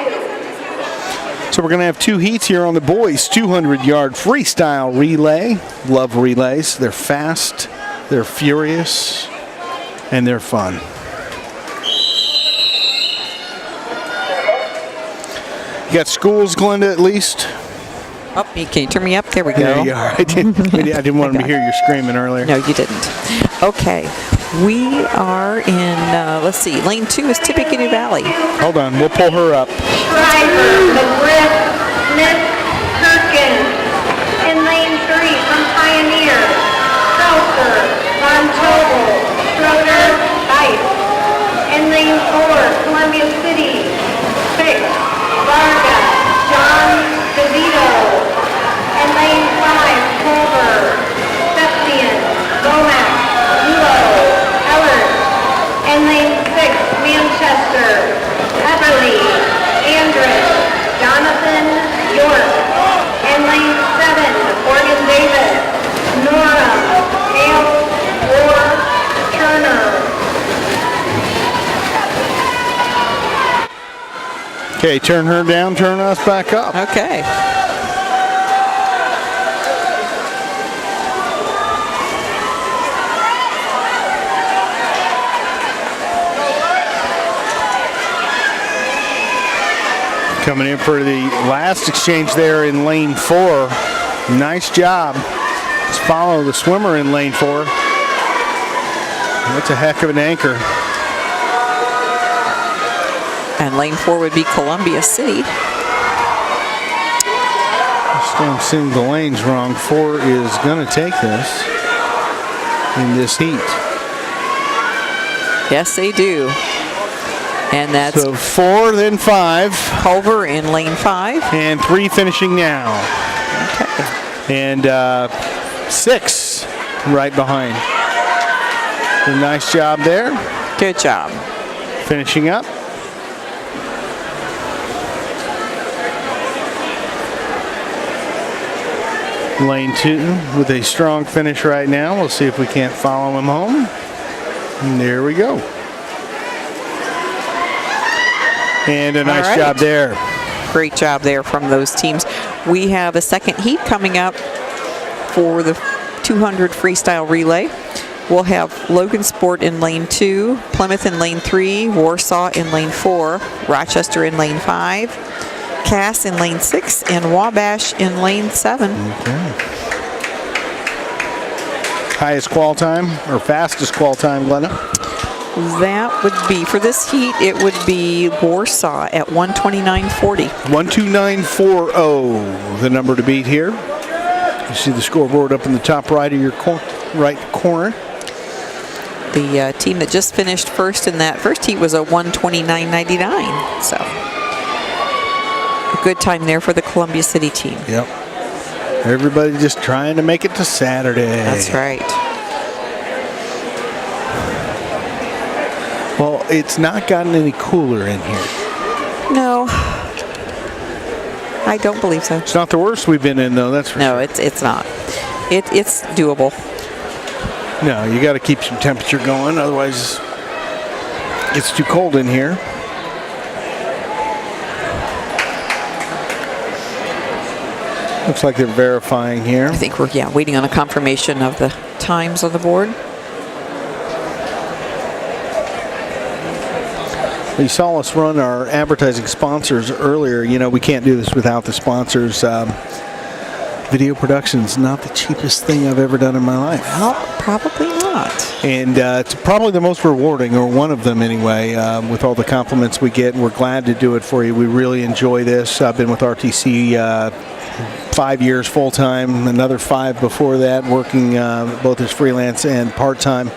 So we're going to have 2 heats here on the boys' 200-yard freestyle relay. Love relays. They're fast, they're furious, and they're fun. You got schools, Glenda, at least? Oh, can you turn me up? There we go. There you are. I didn't want to hear you screaming earlier. No, you didn't. Okay. We are in, let's see, lane 2 is Tippecanoe Valley. Hold on, we'll pull her up. Driver, McGriff, Smith, Perkins. In lane 3 from Pioneer, Seltzer, Von Tobel, Schroeder, Ice. In lane 4, Columbia City, Fix, Varga, John, DeVito. In lane 5, Culver, Septian, Lomax, Luo, Ellert. In lane 6, Manchester, Everly, Andrus, Jonathan, York. In lane 7, Morgan Davis, Nora, Hale, Moore, Turner. Okay, turn her down, turn us back up. Okay. Coming in for the last exchange there in lane 4. Nice job. Let's follow the swimmer in lane 4. That's a heck of an anchor. And lane 4 would be Columbia City. I'm seeing the lanes wrong. 4 is going to take this in this heat. Yes, they do. And that's so 4, then 5. Culver in lane 5. And 3 finishing now. Okay. And 6 right behind. A nice job there. Good job. Finishing up. Lane 2 with a strong finish right now. We'll see if we can't follow him home. And there we go. And a nice job there. Great job there from those teams. We have a second heat coming up for the 200 freestyle relay. we'll have Logan Sport in lane 2, Plymouth in lane 3, Warsaw in lane 4, Rochester in lane 5, Cass in lane 6, and Wabash in lane 7. Okay. Highest qual time or fastest qual time, Glenda? That would be, for this heat, it would be Warsaw at 1:29.40. 1:29.40, the number to beat here. You see the scoreboard up in the top right of your right corner. The team that just finished first in that first heat was a 1:29.99. So a good time there for the Columbia City team. Yep. Everybody just trying to make it to Saturday. That's right. Well, it's not gotten any cooler in here. No, I don't believe so. It's not the worst we've been in, though. That's for No, sure. it's not. It's doable. No, you got to keep some temperature going, otherwise it's too cold in here. Looks like they're verifying here. I think we're waiting on a confirmation of the times on the board. You saw us run our advertising sponsors earlier. You know, we can't do this without the sponsors. Video production's not the cheapest thing I've ever done in my life. Well, probably not. And it's probably the most rewarding, or one of them anyway, with all the compliments we get. And we're glad to do it for you. We really enjoy this. I've been with RTC 5 years full-time, another 5 before that, working both as freelance and part-time.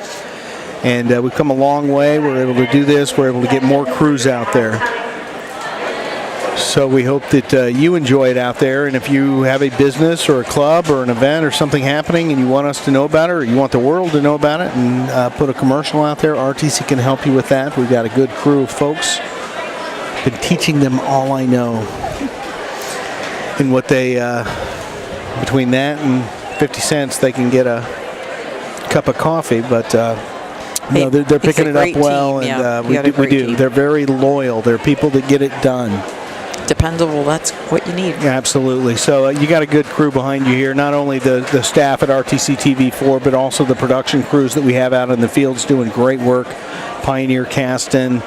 And we've come a long way. We're able to do this. We're able to get more crews out there. So we hope that you enjoy it out there. And if you have a business or a club or an event or something happening and you want us to know about it, or you want the world to know about it, and put a commercial out there, RTC can help you with that. We've got a good crew of folks. Been teaching them all I know. And what they, between that and 50 cents, they can get a cup of coffee. But no, they're picking it up well, team. and we do. Team. They're very loyal. They're people that get it done. Dependable, that's what you need. Yeah, absolutely. So you got a good crew behind you here. Not only the staff at RTC TV4, but also the production crews that we have out in the fields doing great work. Pioneer Caston,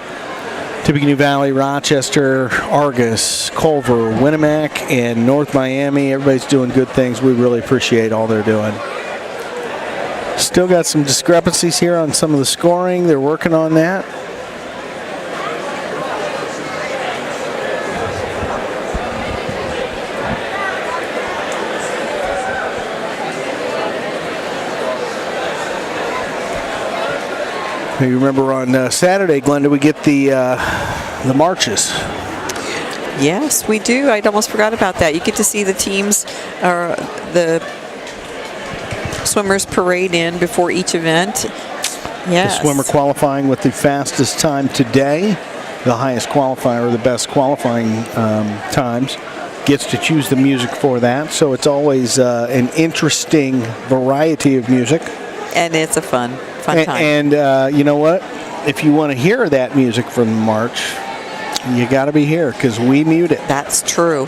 Tippecanoe Valley, Rochester, Argus, Culver, Winnemac, and North Miami. Everybody's doing good things. We really appreciate all they're doing. Still got some discrepancies here on some of the scoring. They're working on that. You remember on Saturday, Glenda, we get the marches. Yes, we do. I'd almost forgot about that. You get to see the teams, or the swimmers parade in before each event. Yes. The swimmer qualifying with the fastest time today, the highest qualifier, or the best qualifying times, gets to choose the music for that. So it's always an interesting variety of music. And it's a fun time. And you know what? If you want to hear that music from the march, you got to be here, because we mute it. That's true.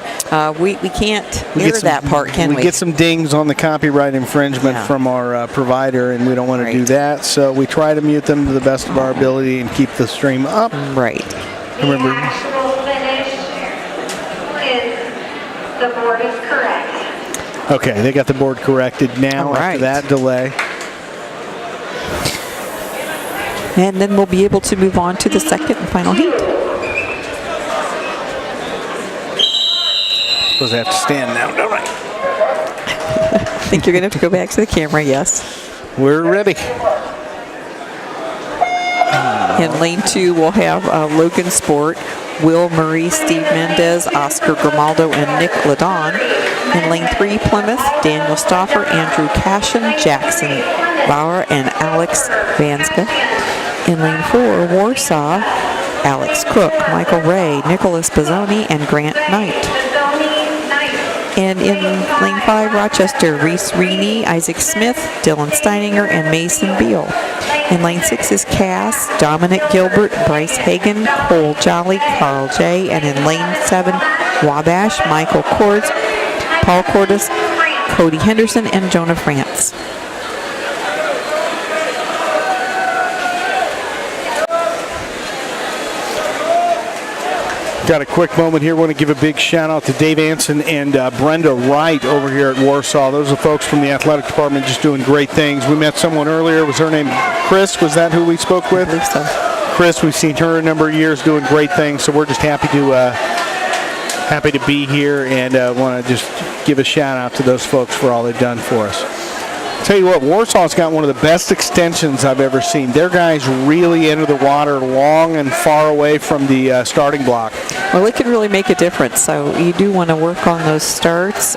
We can't hear that part, can we? We get some dings on the copyright infringement from our provider, and we don't want to do that. So we try to mute them to the best of our ability and keep the stream up. Right. Remember, The actual finish is, the board is correct. okay, they got the board corrected now after that delay. And then we'll be able to move on to the second and final heat. Suppose I have to stand now, don't I? I think you're going to have to go back to the camera, yes. We're ready. In lane 2, we'll have Logan Sport, Will Murray, Steve Mendez, Oscar Grimaldo, and Nick Ladon. In lane 3, Plymouth, Daniel Stoffer, Andrew Cashin, Jackson Bauer, and Alex Vanska. In lane 4, Warsaw, Alex Cook, Michael Ray, Nicholas Bazzoni, and Grant Knight. And in lane 5, Rochester, Reese Reaney, Isaac Smith, Dylan Steininger, and Mason Beal. In lane 6 is Cass, Dominic Gilbert, Bryce Hagan, Cole Jolly, Carl J. And in lane 7, Wabash, Michael Cords, Paul Cordes, Cody Henderson, and Jonah France. Got a quick moment here. Want to give a big shout out to Dave Anson and Brenda Wright over here at Warsaw. Those are folks from the athletic department just doing great things. We met someone earlier. Was her name Chris? Was that who we spoke with? I believe so. Chris, we've seen her a number of years doing great things, so we're just happy to be here and want to just give a shout out to those folks for all they've done for us. Tell you what, Warsaw's got one of the best extensions I've ever seen. Their guys really enter the water long and far away from the starting block. Well, it can really make a difference, so you do want to work on those starts.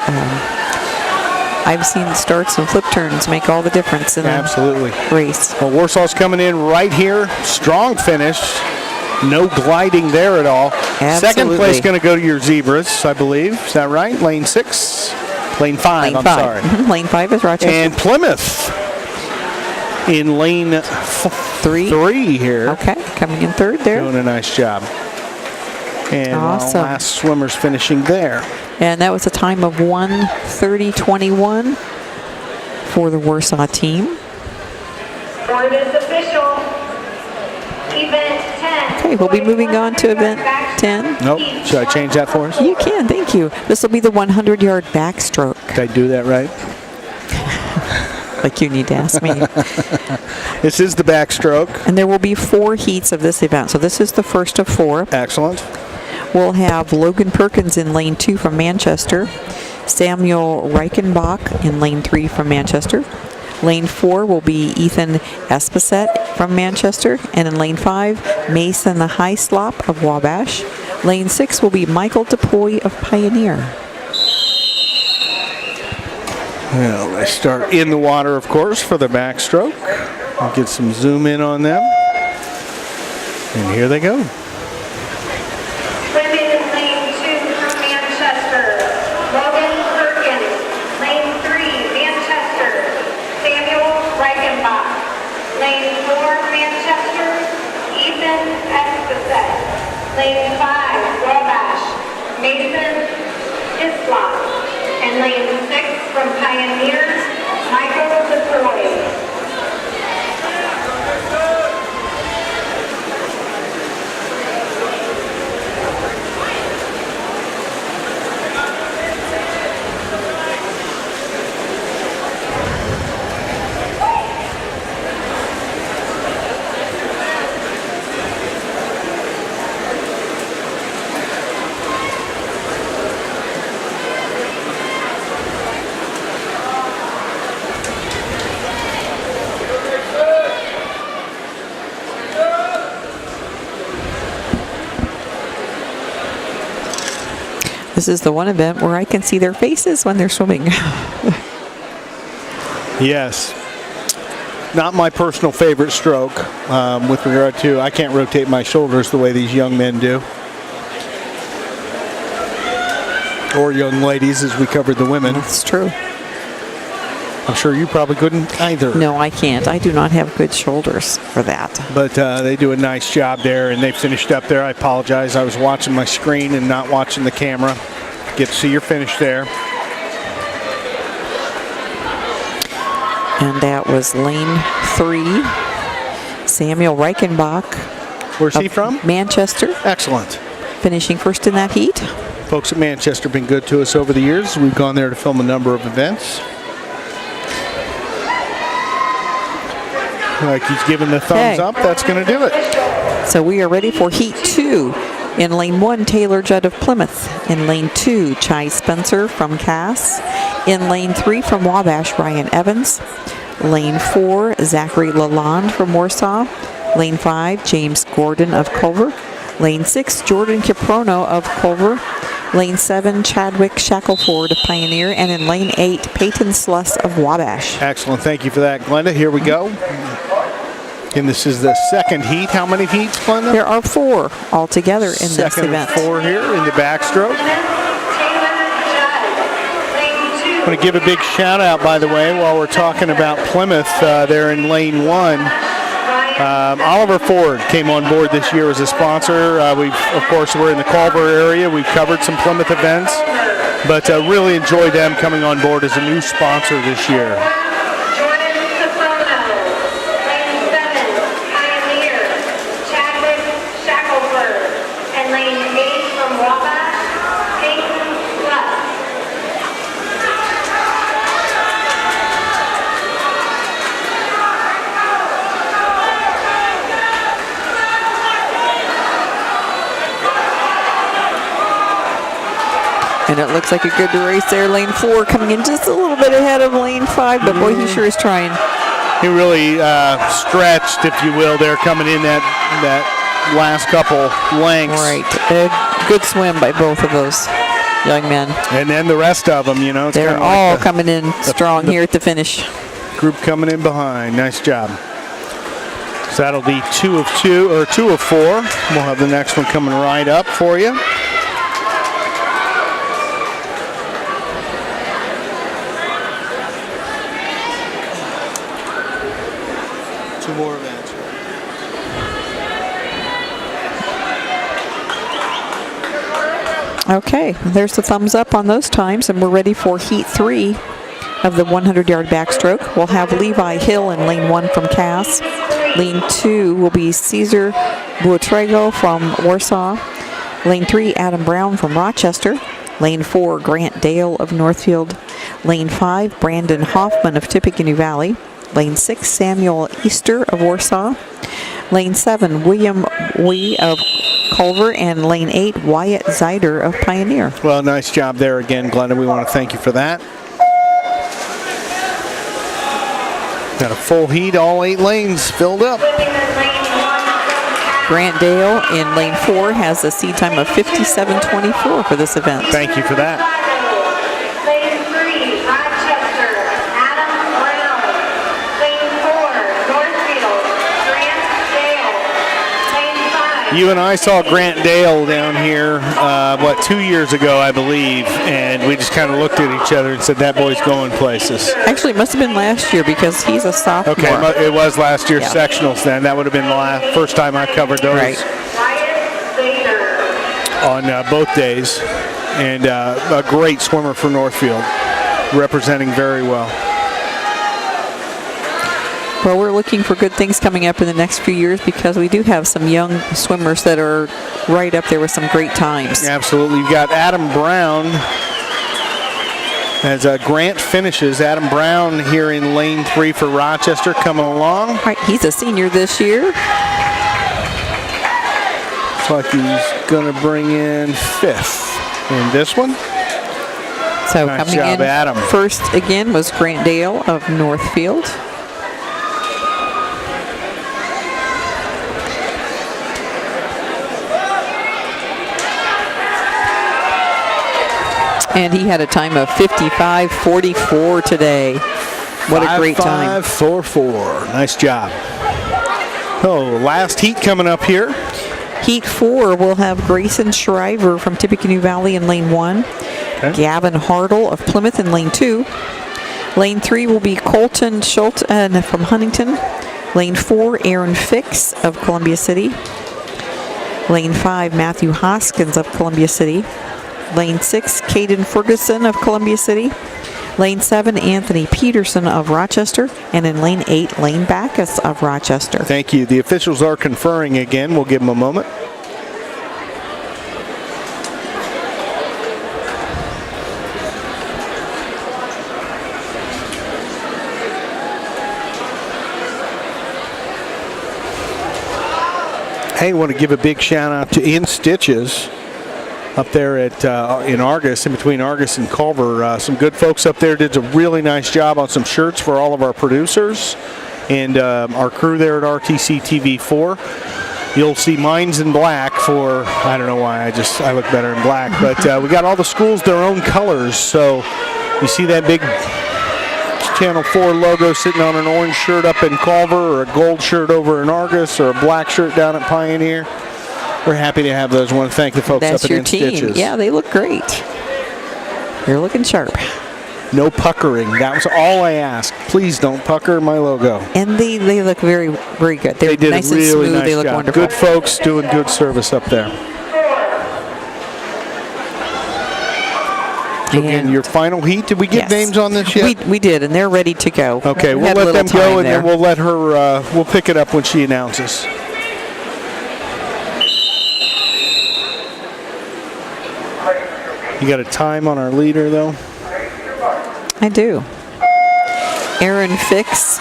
I've seen starts and flip turns make all the difference in Absolutely. a race. Well, Warsaw's coming in right here. Strong finish. No gliding there at all. Absolutely. Second place going to go to your Zebras, I believe. Is that right? Lane 6? Lane 5, I'm sorry. Lane 5 is Rochester. And Plymouth in lane 3 here. Okay, coming in third there. Doing a nice job. And Awesome. last swimmer's finishing there. And that was a time of 1:30.21 for the Warsaw team. Board is official. Event 10. Okay, we'll be moving on to event 10. Nope. Should I change that for us? You can, thank you. This will be the 100-yard backstroke. Did I do that right? Like you need to ask me. This is the backstroke. And there will be 4 heats of this event. So this is the first of 4. Excellent. We'll have Logan Perkins in lane 2 from Manchester. Samuel Reichenbach in lane 3 from Manchester. Lane 4 will be Ethan Esposette from Manchester. And in lane 5, Mason the Hyslop of Wabash. Lane 6 will be Michael DePoy of Pioneer. Well, they start in the water, of course, for the backstroke. I'll get some zoom in on them. And here they go. Swimming in lane 2 from Manchester. Logan Perkins. Lane 3, Manchester. Samuel Reichenbach. Lane 4, Manchester. Ethan Esposette. Lane 5, Wabash. Mason Hislop. And lane 6 from Pioneer, Michael DePoy. This is the one event where I can see their faces when they're swimming. Yes. Not my personal favorite stroke with regard to I can't rotate my shoulders the way these young men do. Or young ladies, as we covered the women. That's true. I'm sure you probably couldn't either. No, I can't. I do not have good shoulders for that. But they do a nice job there, and they finished up there. I apologize. I was watching my screen and not watching the camera. Get to see your finish there. And that was lane 3. Samuel Reichenbach. Where's he from? Manchester. Excellent. Finishing first in that heat. Folks at Manchester have been good to us over the years. We've gone there to film a number of events. Like he's giving the thumbs up, that's going to do it. So we are ready for heat 2. In lane 1, Taylor Judd of Plymouth. In lane 2, Chai Spencer from Cass. In lane 3 from Wabash, Ryan Evans. Lane 4, Zachary Lalonde from Warsaw. Lane 5, James Gordon of Culver. Lane 6, Jordan Caprono of Culver. Lane 7, Chadwick Shackelford of Pioneer. And in lane 8, Peyton Sluss of Wabash. Excellent. Thank you for that, Glenda. Here we go. And this is the second heat. How many heats, Glenda? There are 4 altogether in this event. Second 4 here in the backstroke. I'm going to give a big shout out, by the way, while we're talking about Plymouth. They're in lane 1. Oliver Ford came on board this year as a sponsor. Of course, we're in the Culver area. We've covered some Plymouth events, but really enjoy them coming on board as a new sponsor this year. And it looks like a good race there. Lane 4 coming in just a little bit ahead of lane 5, but boy, he sure is trying. He really stretched, if you will, there coming in that last couple lengths. Right. A good swim by both of those young men. And then the rest of them, you know. It's They're kinda all like coming in strong here at the finish. Group coming in behind. Nice job. So that'll be 2 of 2 or 2 of 4. We'll have the next one coming right up for you. Two more events. Okay, there's the thumbs up on those times, and we're ready for Heat 3 of the 100-yard backstroke. We'll have Levi Hill in lane 1 from Cass. Lane 2 will be Cesar Buitrego from Warsaw. Lane 3, Adam Brown from Rochester. Lane 4, Grant Dale of Northfield. Lane 5, Brandon Hoffman of Tippecanoe Valley. Lane 6, Samuel Easter of Warsaw. Lane 7, William Wee of Culver. And lane 8, Wyatt Zeider of Pioneer. Well, nice job there again, Glenda. We want to thank you for that. Got a full heat, all 8 lanes filled up. Grant Dale in lane 4 has a seed time of 57:24 for this event. Thank you for that. Lane 3, Rochester, Adam Brown. Lane 4, Northfield, Grant Dale. Lane 5. You and I saw Grant Dale down here, 2 years ago, I believe, and we just kind of looked at each other and said, that boy's going places. Actually, it must have been last year because he's a sophomore. Okay, it was last year's Yeah. sectionals then. That would have been the first time I covered those Right. on both days. And a great swimmer for Northfield, representing very well. Well, we're looking for good things coming up in the next few years because we do have some young swimmers that are right up there with some great times. Absolutely. You've got Adam Brown as Grant finishes. Adam Brown here in lane 3 for Rochester coming along. All right, he's a senior this year. Looks like he's going to bring in 5th in this one. So Nice coming job, in Adam. first again was Grant Dale of Northfield. And he had a time of 55:44 today. What a great time. 5:44. Nice job. Oh, last heat coming up here. Heat 4 will have Grayson Shriver from Tippecanoe Valley in lane 1. Okay. Gavin Hartle of Plymouth in lane 2. Lane 3 will be Colton Schultz from Huntington. Lane 4, Aaron Fix of Columbia City. Lane 5, Matthew Hoskins of Columbia City. Lane 6, Caden Ferguson of Columbia City. Lane 7, Anthony Peterson of Rochester. And in lane 8, Lane Backus of Rochester. Thank you. The officials are conferring again. We'll give them a moment. Hey, want to give a big shout out to In Stitches up there at in Argus, in between Argus and Culver. Some good folks up there did a really nice job on some shirts for all of our producers and our crew there at RTC TV4. You'll see mine's in black for, I don't know why, I look better in black, but we got all the schools their own colors. So you see that big Channel 4 logo sitting on an orange shirt up in Culver, or a gold shirt over in Argus, or a black shirt down at Pioneer. We're happy to have those. I want to thank the folks That's up at your In team. Stitches. Yeah, they look great. They're looking sharp. No puckering. That was all I asked. Please don't pucker my logo. And they look very, very good. They're They did nice a really and smooth. nice They look job. wonderful. Good folks doing good service up there. So again, And- your final heat. Did we get Yes. names on this yet? We did, and they're ready to go. Okay, We we'll had a let little them go, time and there. then we'll let her. We'll pick it up when she announces. You got a time on our leader, though? I do. Aaron Fix,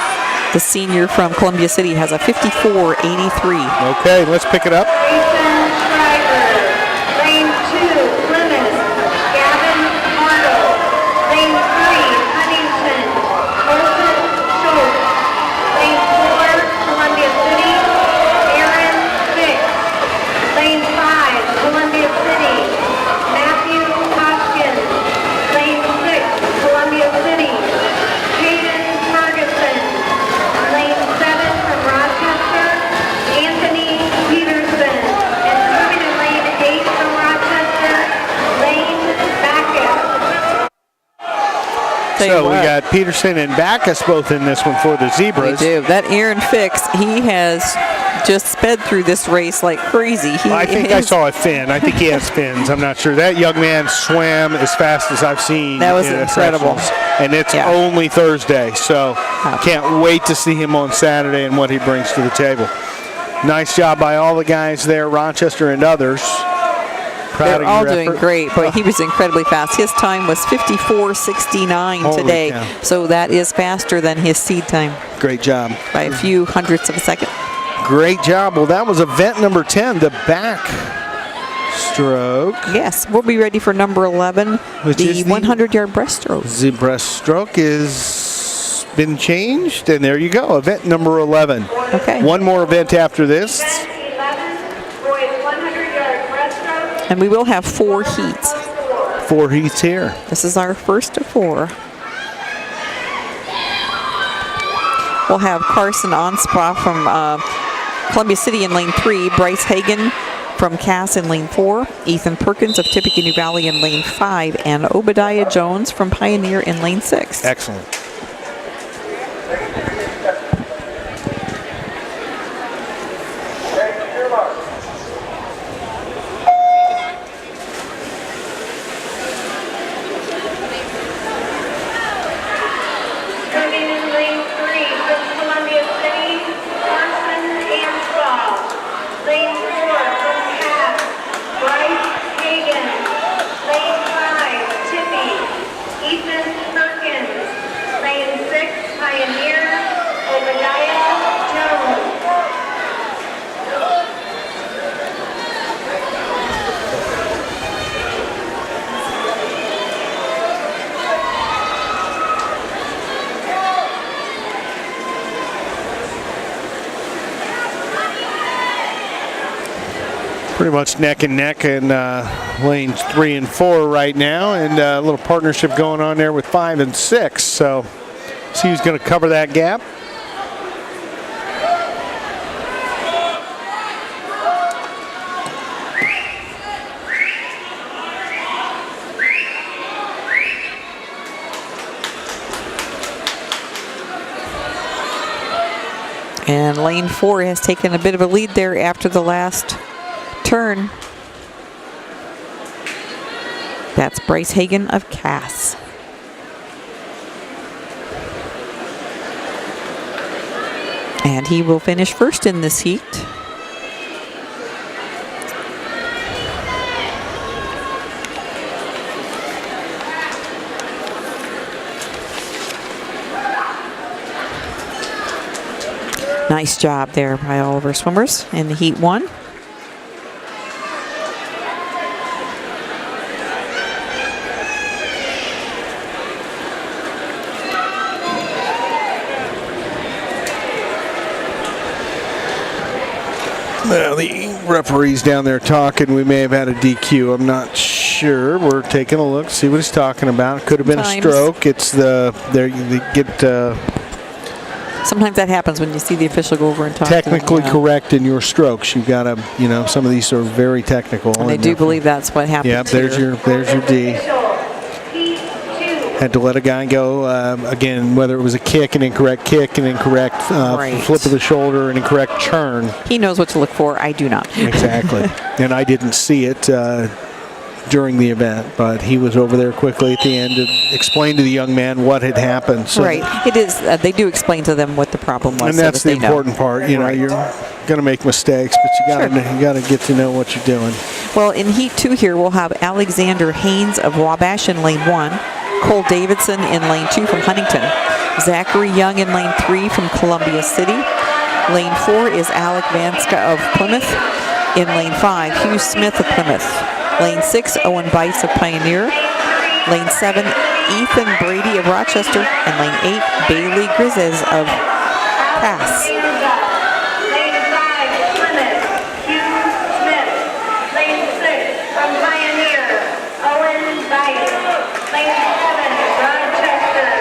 the senior from Columbia City, has a 54:83. Okay, let's pick it up. Grayson Shriver. Lane 2, Plymouth, Gavin tell you So we what. got Peterson and Backus both in this one for the We Zebras. do. That Aaron Fix, he has just sped through this race like crazy. I think I saw a fin. I think he has fins. I'm not sure. That young man swam as fast as I've seen. That was in a incredible. sectionals. And it's only Thursday, so can't wait to see him on Saturday and what he brings to the table. Nice job by all the guys there, Rochester and others. Proud They're of all your doing effort. great, but he was incredibly fast. His time was 54:69 Holy today, cow. so that is faster than his seed time Great job. by a few hundredths of a second. Great job. Well, that was event number 10, the back stroke. Yes, we'll be ready for number 11, Which the is the 100-yard breaststroke. The breaststroke is been changed, and there you go, event number 11. Okay. One more event after this. Event 11, boys 100-yard breaststroke. And we will have 4 heats. 4 heats here. This is our first of 4. We'll have Carson Onspa from Columbia City in lane 3, Bryce Hagan from Cass in lane 4, Ethan Perkins of Tippecanoe Valley in lane 5, and Obadiah Jones from Pioneer in lane 6. Excellent. Coming in lane 3 from Columbia City, Carson Anspaugh. Lane 4 from Cass, Bryce Hagan. Lane 5, Tippy, Ethan Perkins. Lane 6, Pioneer, Obadiah Jones. Pretty much neck and neck in lanes 3 and 4 right now, and a little partnership going on there with 5 and 6. So see who's going to cover that gap. And lane 4 has taken a bit of a lead there after the last turn. That's Bryce Hagan of Cass. And he will finish first in this heat. Nice job there by all of our swimmers in the heat 1. Well, the referee's down there talking. We may have had a DQ. I'm not sure. We're taking a look, see what he's talking about. Could have been a stroke. It's the there you get Sometimes that happens when you see the official go over and talk to technically them, correct in your stroke. You've got to, some of these are very technical. And I do believe that's what happened. Yeah, there's your D. Had to let a guy go again, whether it was a kick, an incorrect Right. flip of the shoulder, an incorrect churn. He knows what to look for. I do not. Exactly. And I didn't see it during the event, but he was over there quickly at the end to explain to the young man what had happened. So Right. It is. They do explain to them what the problem was. and so that's that the they know. important part. You're going to make mistakes, but you got to get to know what you're doing. Well, in Heat 2 here, we'll have Alexander Haynes of Wabash in lane 1, Cole Davidson in lane 2 from Huntington, Zachary Young in lane 3 from Columbia City. Lane 4 is Alec Vanska of Plymouth. In lane 5, Hugh Smith of Plymouth. Lane 6, Owen Bice of Pioneer. Lane 7, Ethan Brady of Rochester. And lane 8, Bailey Grizzes of Cass. Lane 5, Plymouth, Hugh Smith. Lane 6, from Pioneer, Owen Bice. Lane 7, Rochester,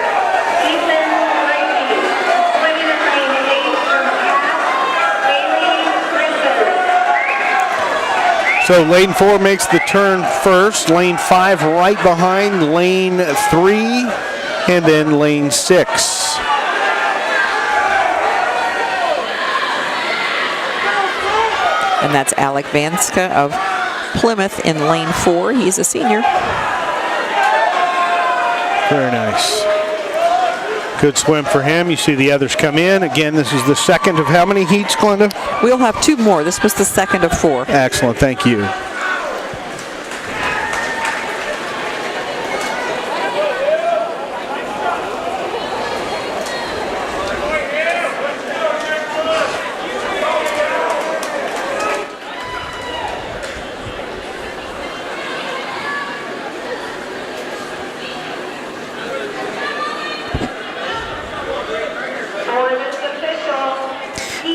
Ethan Brady. Swimming in lane 8 from Cass, Bailey Grizzes. So lane 4 makes the turn first. Lane 5 right behind lane 3. And then lane 6. And that's Alec Vanska of Plymouth in lane 4. He's a senior. Very nice. Good swim for him. You see the others come in. Again, this is the second of how many heats, Glenda? We'll have 2 more. This was the second of 4. Excellent. Thank you.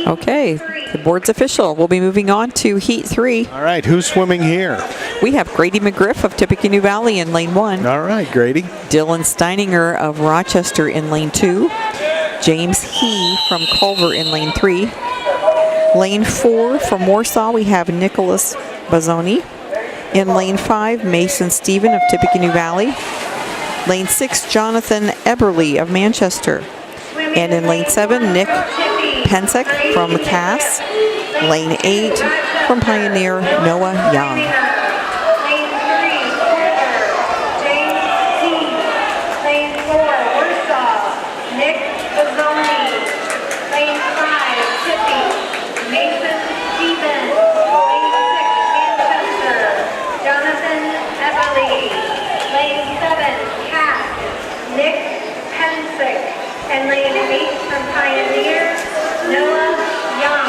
Okay, the board's official. We'll be moving on to Heat 3. All right, who's swimming here? We have Grady McGriff of Tippecanoe Valley in lane 1. All right, Grady. Dylan Steininger of Rochester in lane 2. James He from Culver in lane 3. Lane 4 from Warsaw, we have Nicholas Bazzoni. In lane 5, Mason Stephen of Tippecanoe Valley. Lane 6, Jonathan Eberly of Manchester. And in lane 7, Nick Pensek from Cass. Lane 8 from Pioneer, Noah Young. Lane 3, James T. Lane 4, Warsaw, Nick Bazzoni. Lane 5, Tippy, Mason Stevens. Lane 6, Manchester, Jonathan Everly. Lane 7, Cass, Nick Pensick. And lane 8 from Pioneer, Noah Young.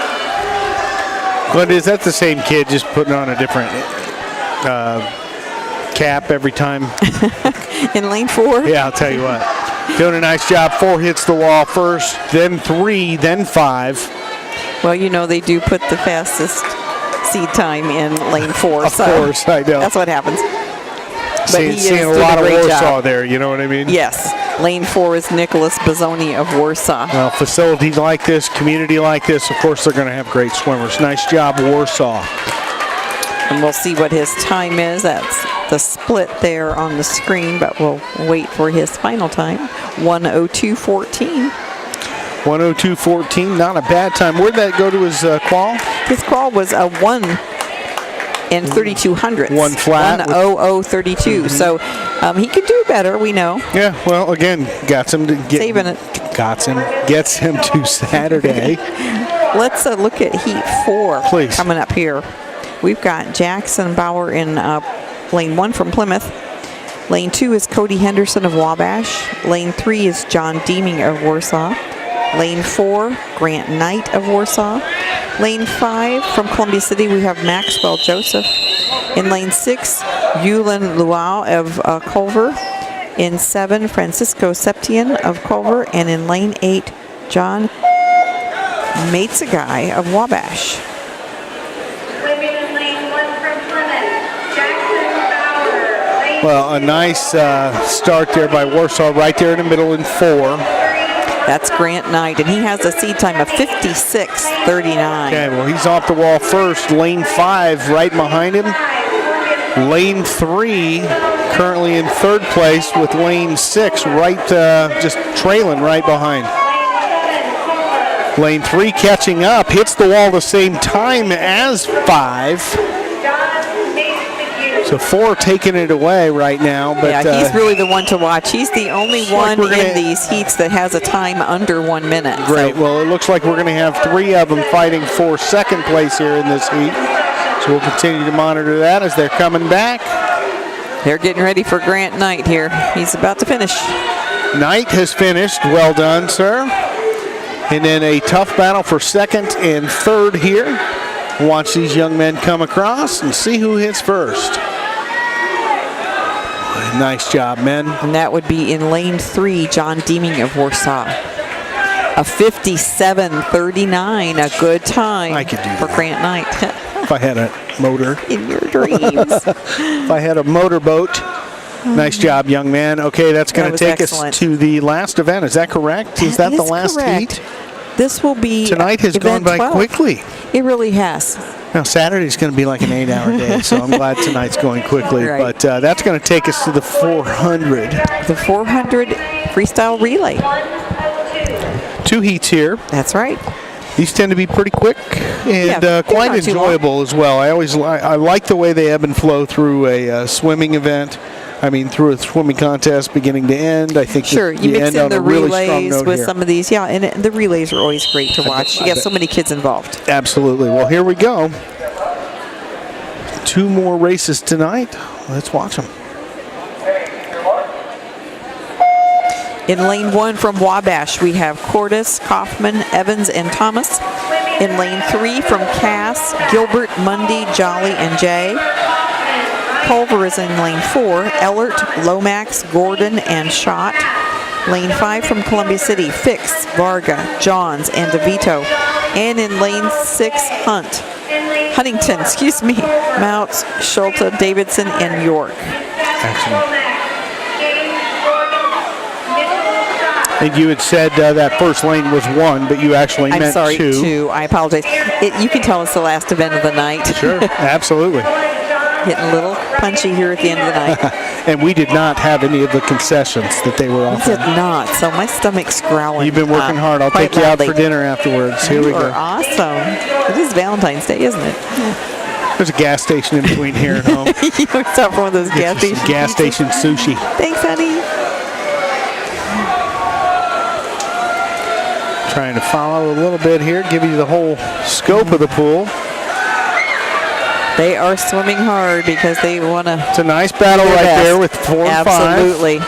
Glenda, is that the same kid just putting on a different cap every time? In lane 4? Yeah, I'll tell you what. Doing a nice job. 4 hits the wall first, then 3, then 5. Well, you know they do put the fastest seed time in lane 4. Of course, I know. That's what happens. Seeing a lot of Warsaw there, you know what I mean? Yes. Lane 4 is Nicholas Bazzoni of Warsaw. Well, facilities like this, community like this, of course they're going to have great swimmers. Nice job, Warsaw. And we'll see what his time is. That's the split there on the screen, but we'll wait for his final time. 1:02.14. 1:02.14, not a bad time. Where'd that go to his qual? His qual was a 1 and 3200. 1 flat. 1:00.32. So he could do better, we know. Yeah, well, again, gets him to Saturday. Let's look at Heat 4 Please. Coming up here. We've got Jackson Bauer in lane 1 from Plymouth. Lane 2 is Cody Henderson of Wabash. Lane 3 is John Deeming of Warsaw. Lane 4, Grant Knight of Warsaw. Lane 5 from Columbia City, we have Maxwell Joseph. In lane 6, Yulin Luau of Culver. In 7, Francisco Septian of Culver. And in lane 8, John Matzagai of Wabash. Swimming in lane 1 from Plymouth, Jackson Bauer. Well, a nice start there by Warsaw right there in the middle in 4. That's Grant Knight, and he has a seed time of 56:39. Okay, well, he's off the wall first. Lane 5 right behind him. Lane 3 currently in 3rd place with lane 6 right just trailing right behind. Lane 3 catching up, hits the wall the same time as 5. So 4 taking it away right now. But yeah, he's really the one to watch. He's the only one in these heats that has a time under 1 minute. Great. So. Well, it looks like we're going to have 3 of them fighting for 2nd place here in this heat. So we'll continue to monitor that as they're coming back. They're getting ready for Grant Knight here. He's about to finish. Knight has finished. Well done, sir. And then a tough battle for 2nd and 3rd here. Watch these young men come across and see who hits first. Nice job, men. And that would be in lane 3, John Deeming of Warsaw. A 57:39, a good time I could do for that. Grant Knight. If I had a motor. In your dreams. If I had a motorboat. Nice job, young man. Okay, that's going to take us to the last event. Is that correct? Is that the last correct. heat? This will be Tonight has gone event by 12. quickly. It really has. Now, Saturday's going to be like an 8-hour day, so I'm glad tonight's going quickly. Right. But that's going to take us to the 400. The 400 freestyle relay. 2 heats here. That's right. These tend to be pretty quick and Yeah, quite not too long. enjoyable as well. I like the way they ebb and flow through a swimming event. I mean, through a swimming contest beginning to end. I think Sure, that you mix end in on the a really strong relays note with here. some of these. Yeah, and the relays are always great to watch. You got so many kids involved. Absolutely. Well, here we go. 2 more races tonight. Let's watch them. In lane 1 from Wabash, we have Cordis, Kaufman, Evans, and Thomas. In lane 3 from Cass, Gilbert, Mundy, Jolly, and Jay. Culver is in lane 4, Ellert, Lomax, Gordon, and Schott. Lane 5 from Columbia City, Fix, Varga, Johns, and DeVito. And in lane 6, Huntington, Mounts, Schulte, Davidson, and York. Excellent. And you had said that first lane was 1, but you actually I'm meant sorry, 2. 2. I apologize. You can tell it's the last event of the night. Sure, absolutely. Getting a little punchy here at the end of the night. And we did not have any of the concessions that they were I offering. did not, so my stomach's growling. You've been working hard. I'll quite take you out loudly. for dinner afterwards. Here we You are go. awesome. It is Valentine's Day, isn't it? There's a gas station in between here and home. You always stop for one of those gas stations. Gas station sushi. Thanks, honey. Trying to follow a little bit here, give you the whole scope of the pool. They are swimming hard because they want to. It's a nice battle right there with 4 and 5. Absolutely.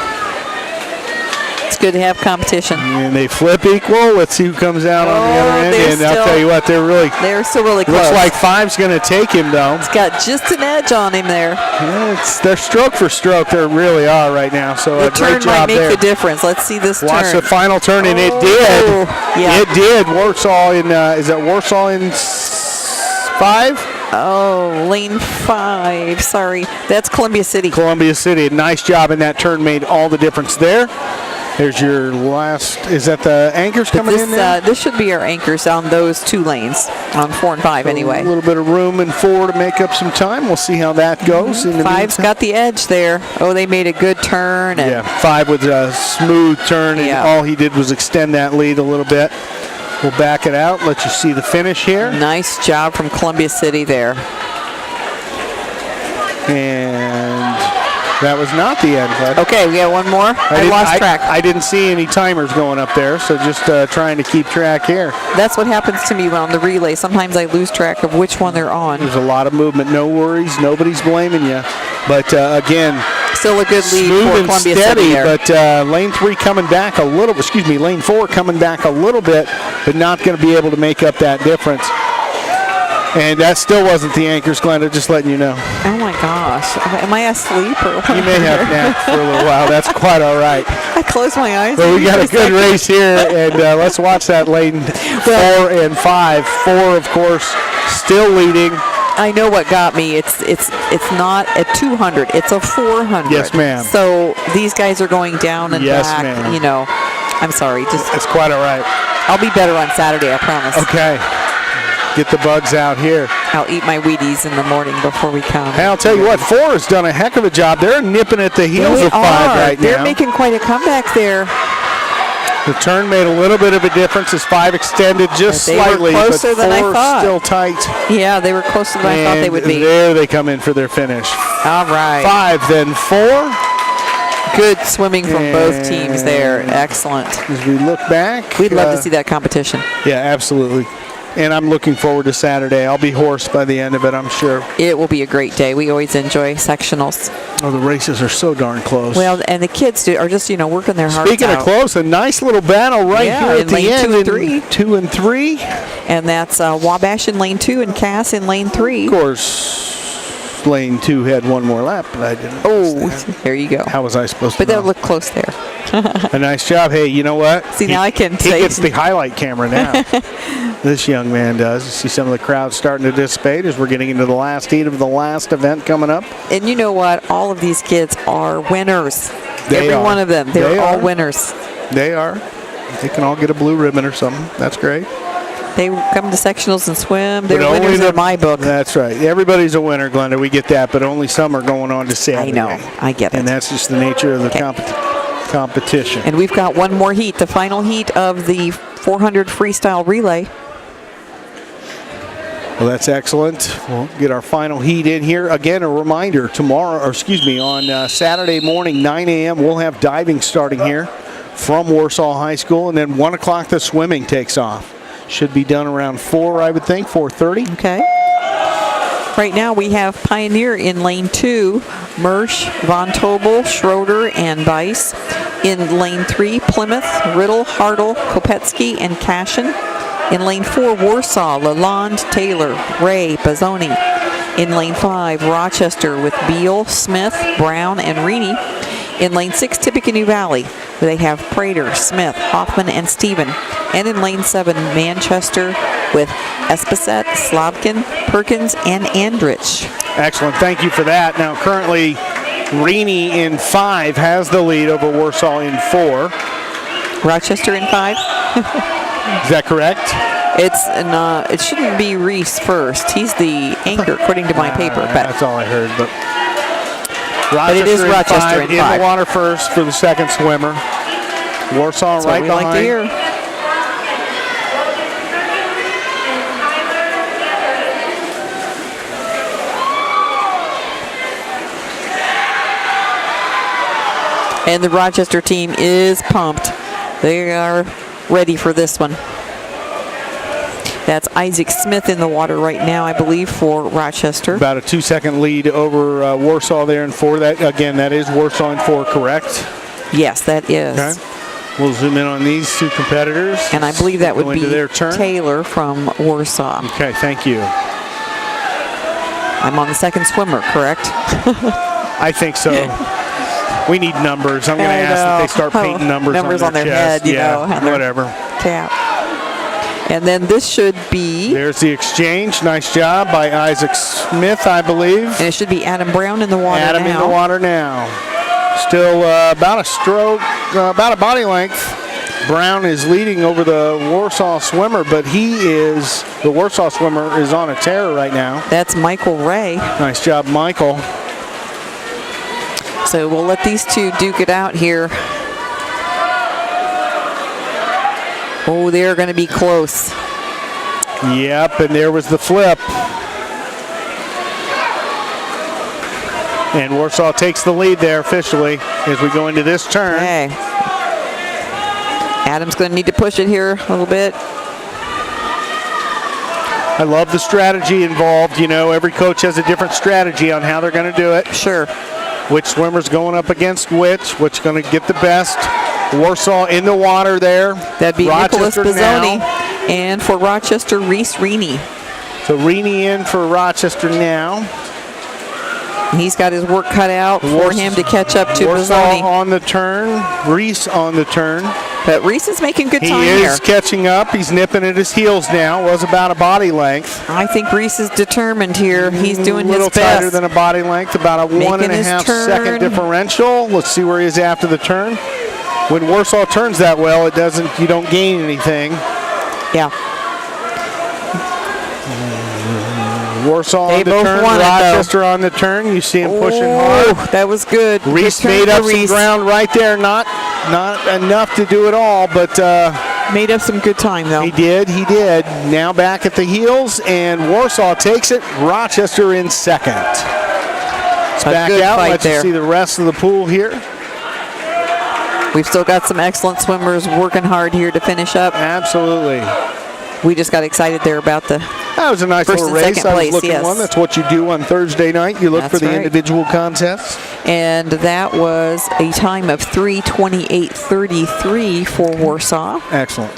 It's good to have competition. And they flip equal. Let's see who comes out on the other end. And I'll tell you what, they're still really close. Looks like 5's going to take him, though. It's got just an edge on him there. Yeah, they're stroke for stroke. They really are right now. So The a great turn might job make there. the difference. Let's see this turn. Watch the final turn, and it Oh, did. yeah. It did. Warsaw in, is that Warsaw in 5? Oh, lane 5. Sorry. That's Columbia City. Columbia City. Nice job in that turn. Made all the difference there. There's your last. Is that the anchors coming in there? This should be our anchors on those 2 lanes, on 4 and 5 anyway. A little bit of room in 4 to make up some time. We'll see how that goes. In the 5's meantime. got the edge there. Oh, they made a good turn. And Yeah, 5 with a smooth turn, and Yeah. all he did was extend that lead a little bit. We'll back it out, let you see the finish here. Nice job from Columbia City there. And that was not the end, bud. Okay, we got one more. I lost track. I didn't see any timers going up there, so just trying to keep track here. That's what happens to me on the relay. Sometimes I lose track of which one they're on. There's a lot of movement. No worries. Nobody's blaming you. But again, still a good lead smooth for and Columbia steady, City there. but lane 3 coming back a little, lane 4 coming back a little bit, but not going to be able to make up that difference. And that still wasn't the anchors, Glenda, just letting you know. Oh my gosh. Am I asleep or what? You may have napped for a little while. That's quite all right. I closed my eyes. But we got a good race here, and let's watch that lane 4 and 5. 4, of course, still leading. I know what got me. It's not a 200. It's a 400. Yes, ma'am. So these guys are going down and Yes, back. ma'am. You know, I'm sorry. It's quite all right. I'll be better on Saturday. I promise. Okay. Get the bugs out here. I'll eat my Wheaties in the morning before we come. Hey, I'll tell you what, 4 has done a heck of a job. They're nipping at the heels They of 5 are. right They're now. making quite a comeback there. The turn made a little bit of a difference as 5 extended just They were slightly, closer but than I 4 thought. still tight. Yeah, they were closer than I thought they would be. There they come in for their finish. All right. 5, then 4. Good swimming from both teams there. Excellent. As we look back, We'd love to see that competition. Yeah, absolutely. And I'm looking forward to Saturday. I'll be hoarse by the end of it, I'm sure. It will be a great day. We always enjoy sectionals. Oh, the races are so darn close. Well, and the kids are just, working their hearts Speaking out. of close, a nice little battle right Yeah, here at in the lane end. 2 and 3. 2 and 3. And that's Wabash in lane 2 and Cass in lane 3. Of course, lane 2 had one more lap, but I didn't. Oh, there you go. How was I supposed to But they'll know? look close there. A nice job. Hey, you know what? See, now I can He say. gets the highlight camera now. This young man does. You see some of the crowd starting to dissipate as we're getting into the last heat of the last event coming up. And you know what? All of these kids are winners. They Every are. one of them. They They're all are. winners. They are. They can all get a blue ribbon or something. That's great. They come to sectionals and swim. They're winners in my book. That's right. Everybody's a winner, Glenda. We get that, but only some are going on to Saturday. I know. I get it. And that's just the nature of the competition. And we've got one more heat, the final heat of the 400 freestyle relay. Well, that's excellent. We'll get our final heat in here. Again, a reminder, on Saturday morning, 9 a.m., we'll have diving starting here from Warsaw High School, and then 1 o'clock the swimming takes off. Should be done around 4, I would think, 4:30. Okay. Right now we have Pioneer in lane 2, Mersch, Von Tobel, Schroeder, and Bice. In lane 3, Plymouth, Riddle, Hartle, Kopetsky, and Cashin. In lane 4, Warsaw, Lalonde, Taylor, Ray, Bazzoni. In lane 5, Rochester with Beal, Smith, Brown, and Reaney. In lane 6, Tippecanoe Valley, they have Prater, Smith, Hoffman, and Stephen. And in lane 7, Manchester with Esposette, Slavkin, Perkins, and Andrich. Excellent. Thank you for that. Now, currently, Reaney in 5 has the lead over Warsaw in 4. Rochester in 5? Is that correct? It shouldn't be Reese first. He's the anchor, according to my paper. But that's all I heard. But it is Rochester in 5. In the water first for the second swimmer. Warsaw right behind. Like to hear. And the Rochester team is pumped. They are ready for this one. That's Isaac Smith in the water right now, I believe, for Rochester. About a 2-second lead over Warsaw there in 4. That is Warsaw in 4, correct? Yes, that is. Okay. We'll zoom in on these two competitors. And I believe that would be their turn. Taylor from Warsaw. Okay, thank you. I'm on the second swimmer, correct? I think so. We need numbers. I'm going to ask that they start painting numbers on their head, chest. Whatever. Cap. And then this should be... There's the exchange. Nice job by Isaac Smith, I believe. And it should be Adam Brown in the water now. Adam in the water now. Still about a stroke, about a body length. Brown is leading over the Warsaw swimmer, but the Warsaw swimmer is on a tear right now. That's Michael Ray. Nice job, Michael. So we'll let these two duke it out here. Oh, they're going to be close. Yep, and there was the flip. And Warsaw takes the lead there officially as we go into this turn. Okay. Adam's going to need to push it here a little bit. I love the strategy involved. You know, every coach has a different strategy on how they're going to do it. Sure. Which swimmer's going up against which going to get the best. Warsaw in the water there. That'd be Rochester Nicholas Bazzoni. now. And for Rochester, Reese Reaney. So Reaney in for Rochester now. He's got his work cut out for him to catch up to Warsaw Bazzoni. on the turn. Reese on the turn. But Reese is making good time here. He is catching up. He's nipping at his heels now. Was about a body length. I think Reese is determined here. He's doing his best. A little tighter than a body length. About a 1.5 second differential. Let's see where he is after the turn. When Warsaw turns that well, you don't gain anything. Yeah. Warsaw on the turn, Rochester on the turn. You see him pushing hard. That was good. Reese made up some ground right there. Not enough to do it all, but made up some good time though. He did. Now back at the heels, and Warsaw takes it. Rochester in second. Let's back out. Let's see the rest of the pool here. We've still got some excellent swimmers working hard here to finish up. Absolutely. We just got excited there about the That was a nice little race. I was looking yes. one. That's what you do on Thursday night. You look for the individual contests. And that was a time of 3:28:33 for Warsaw. Excellent.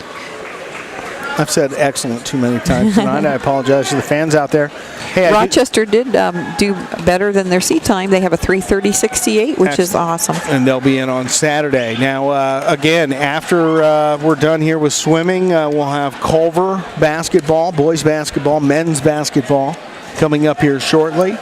I've said excellent too many times tonight. I apologize to the fans out there. Hey, Rochester did do better than their seat time. They have a 3:30:68, which is awesome. And they'll be in on Saturday. Now, again, after we're done here with swimming, we'll have Culver basketball, boys basketball, men's basketball coming up here shortly.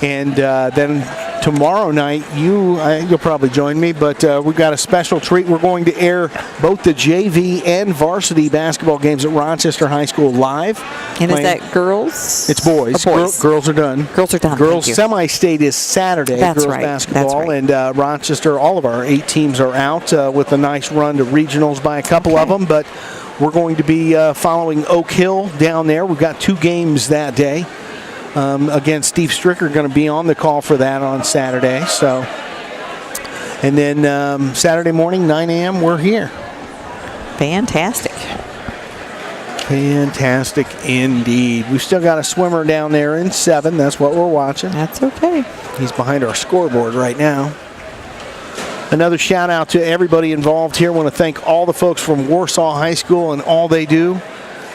And then tomorrow night, you'll probably join me, but we've got a special treat. We're going to air both the JV and varsity basketball games at Rochester High School live. And is that girls? It's boys. Boys. Girls are done. Girls are done. Girls semi-state is Saturday. That's girls right. basketball. That's right. And Rochester, all of our 8 teams are out with a nice run to regionals by a couple of them, but we're going to be following Oak Hill down there. We've got 2 games that day. Again, Steve Stricker going to be on the call for that on Saturday. So, and then Saturday morning, 9 a.m., we're here. Fantastic. Fantastic indeed. We've still got a swimmer down there in 7. That's what we're watching. That's okay. He's behind our scoreboard right now. Another shout out to everybody involved here. I want to thank all the folks from Warsaw High School and all they do.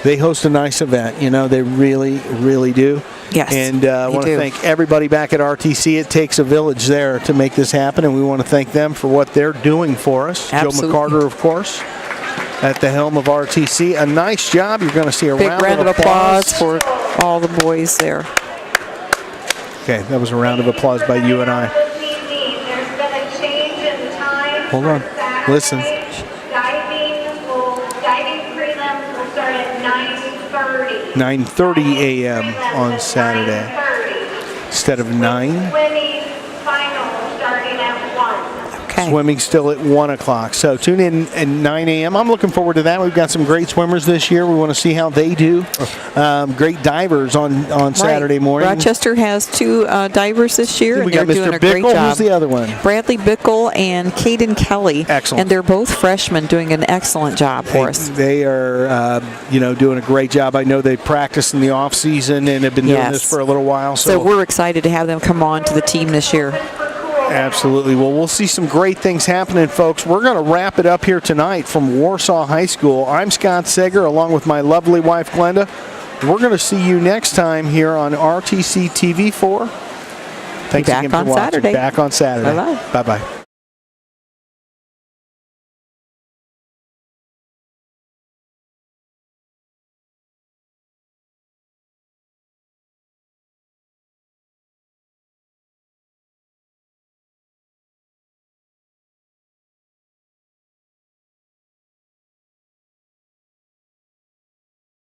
They host a nice event. They really, really do. Yes, and I want to thank everybody back at RTC. It takes a village there to make this happen, and we want to thank them for what they're doing for us. Absolutely. Joe McCarter, of course, at the helm of RTC. A nice job. You're going to see a big round of applause for all the boys there. Okay, that was a round of applause by you and I. There's been a change in time. Hold on. Listen. Diving prelims will start at 9:30. 9:30 a.m. on Saturday instead of 9. Swimming final starting at 1. Okay. Swimming still at 1 o'clock. So tune in at 9 a.m. I'm looking forward to that. We've got some great swimmers this year. We want to see how they do. Great divers on Saturday morning. Rochester has 2 divers this year, We and got they're doing Mr. a great Bickle. job. Who's the other one? Bradley Bickle and Caden Kelly. Excellent. And they're both freshmen doing an excellent job for us. They are, doing a great job. I know they practiced in the off season and have been doing this for a little while. So we're excited to have them come on to the team this year. Absolutely. Well, we'll see some great things happening, folks. We're going to wrap it up here tonight from Warsaw High School. I'm Scott Sager, along with my lovely wife, Glenda. We're going to see you next time here on RTC TV4. Thanks again for watching. Saturday. Back on Saturday. Bye-bye. Bye-bye.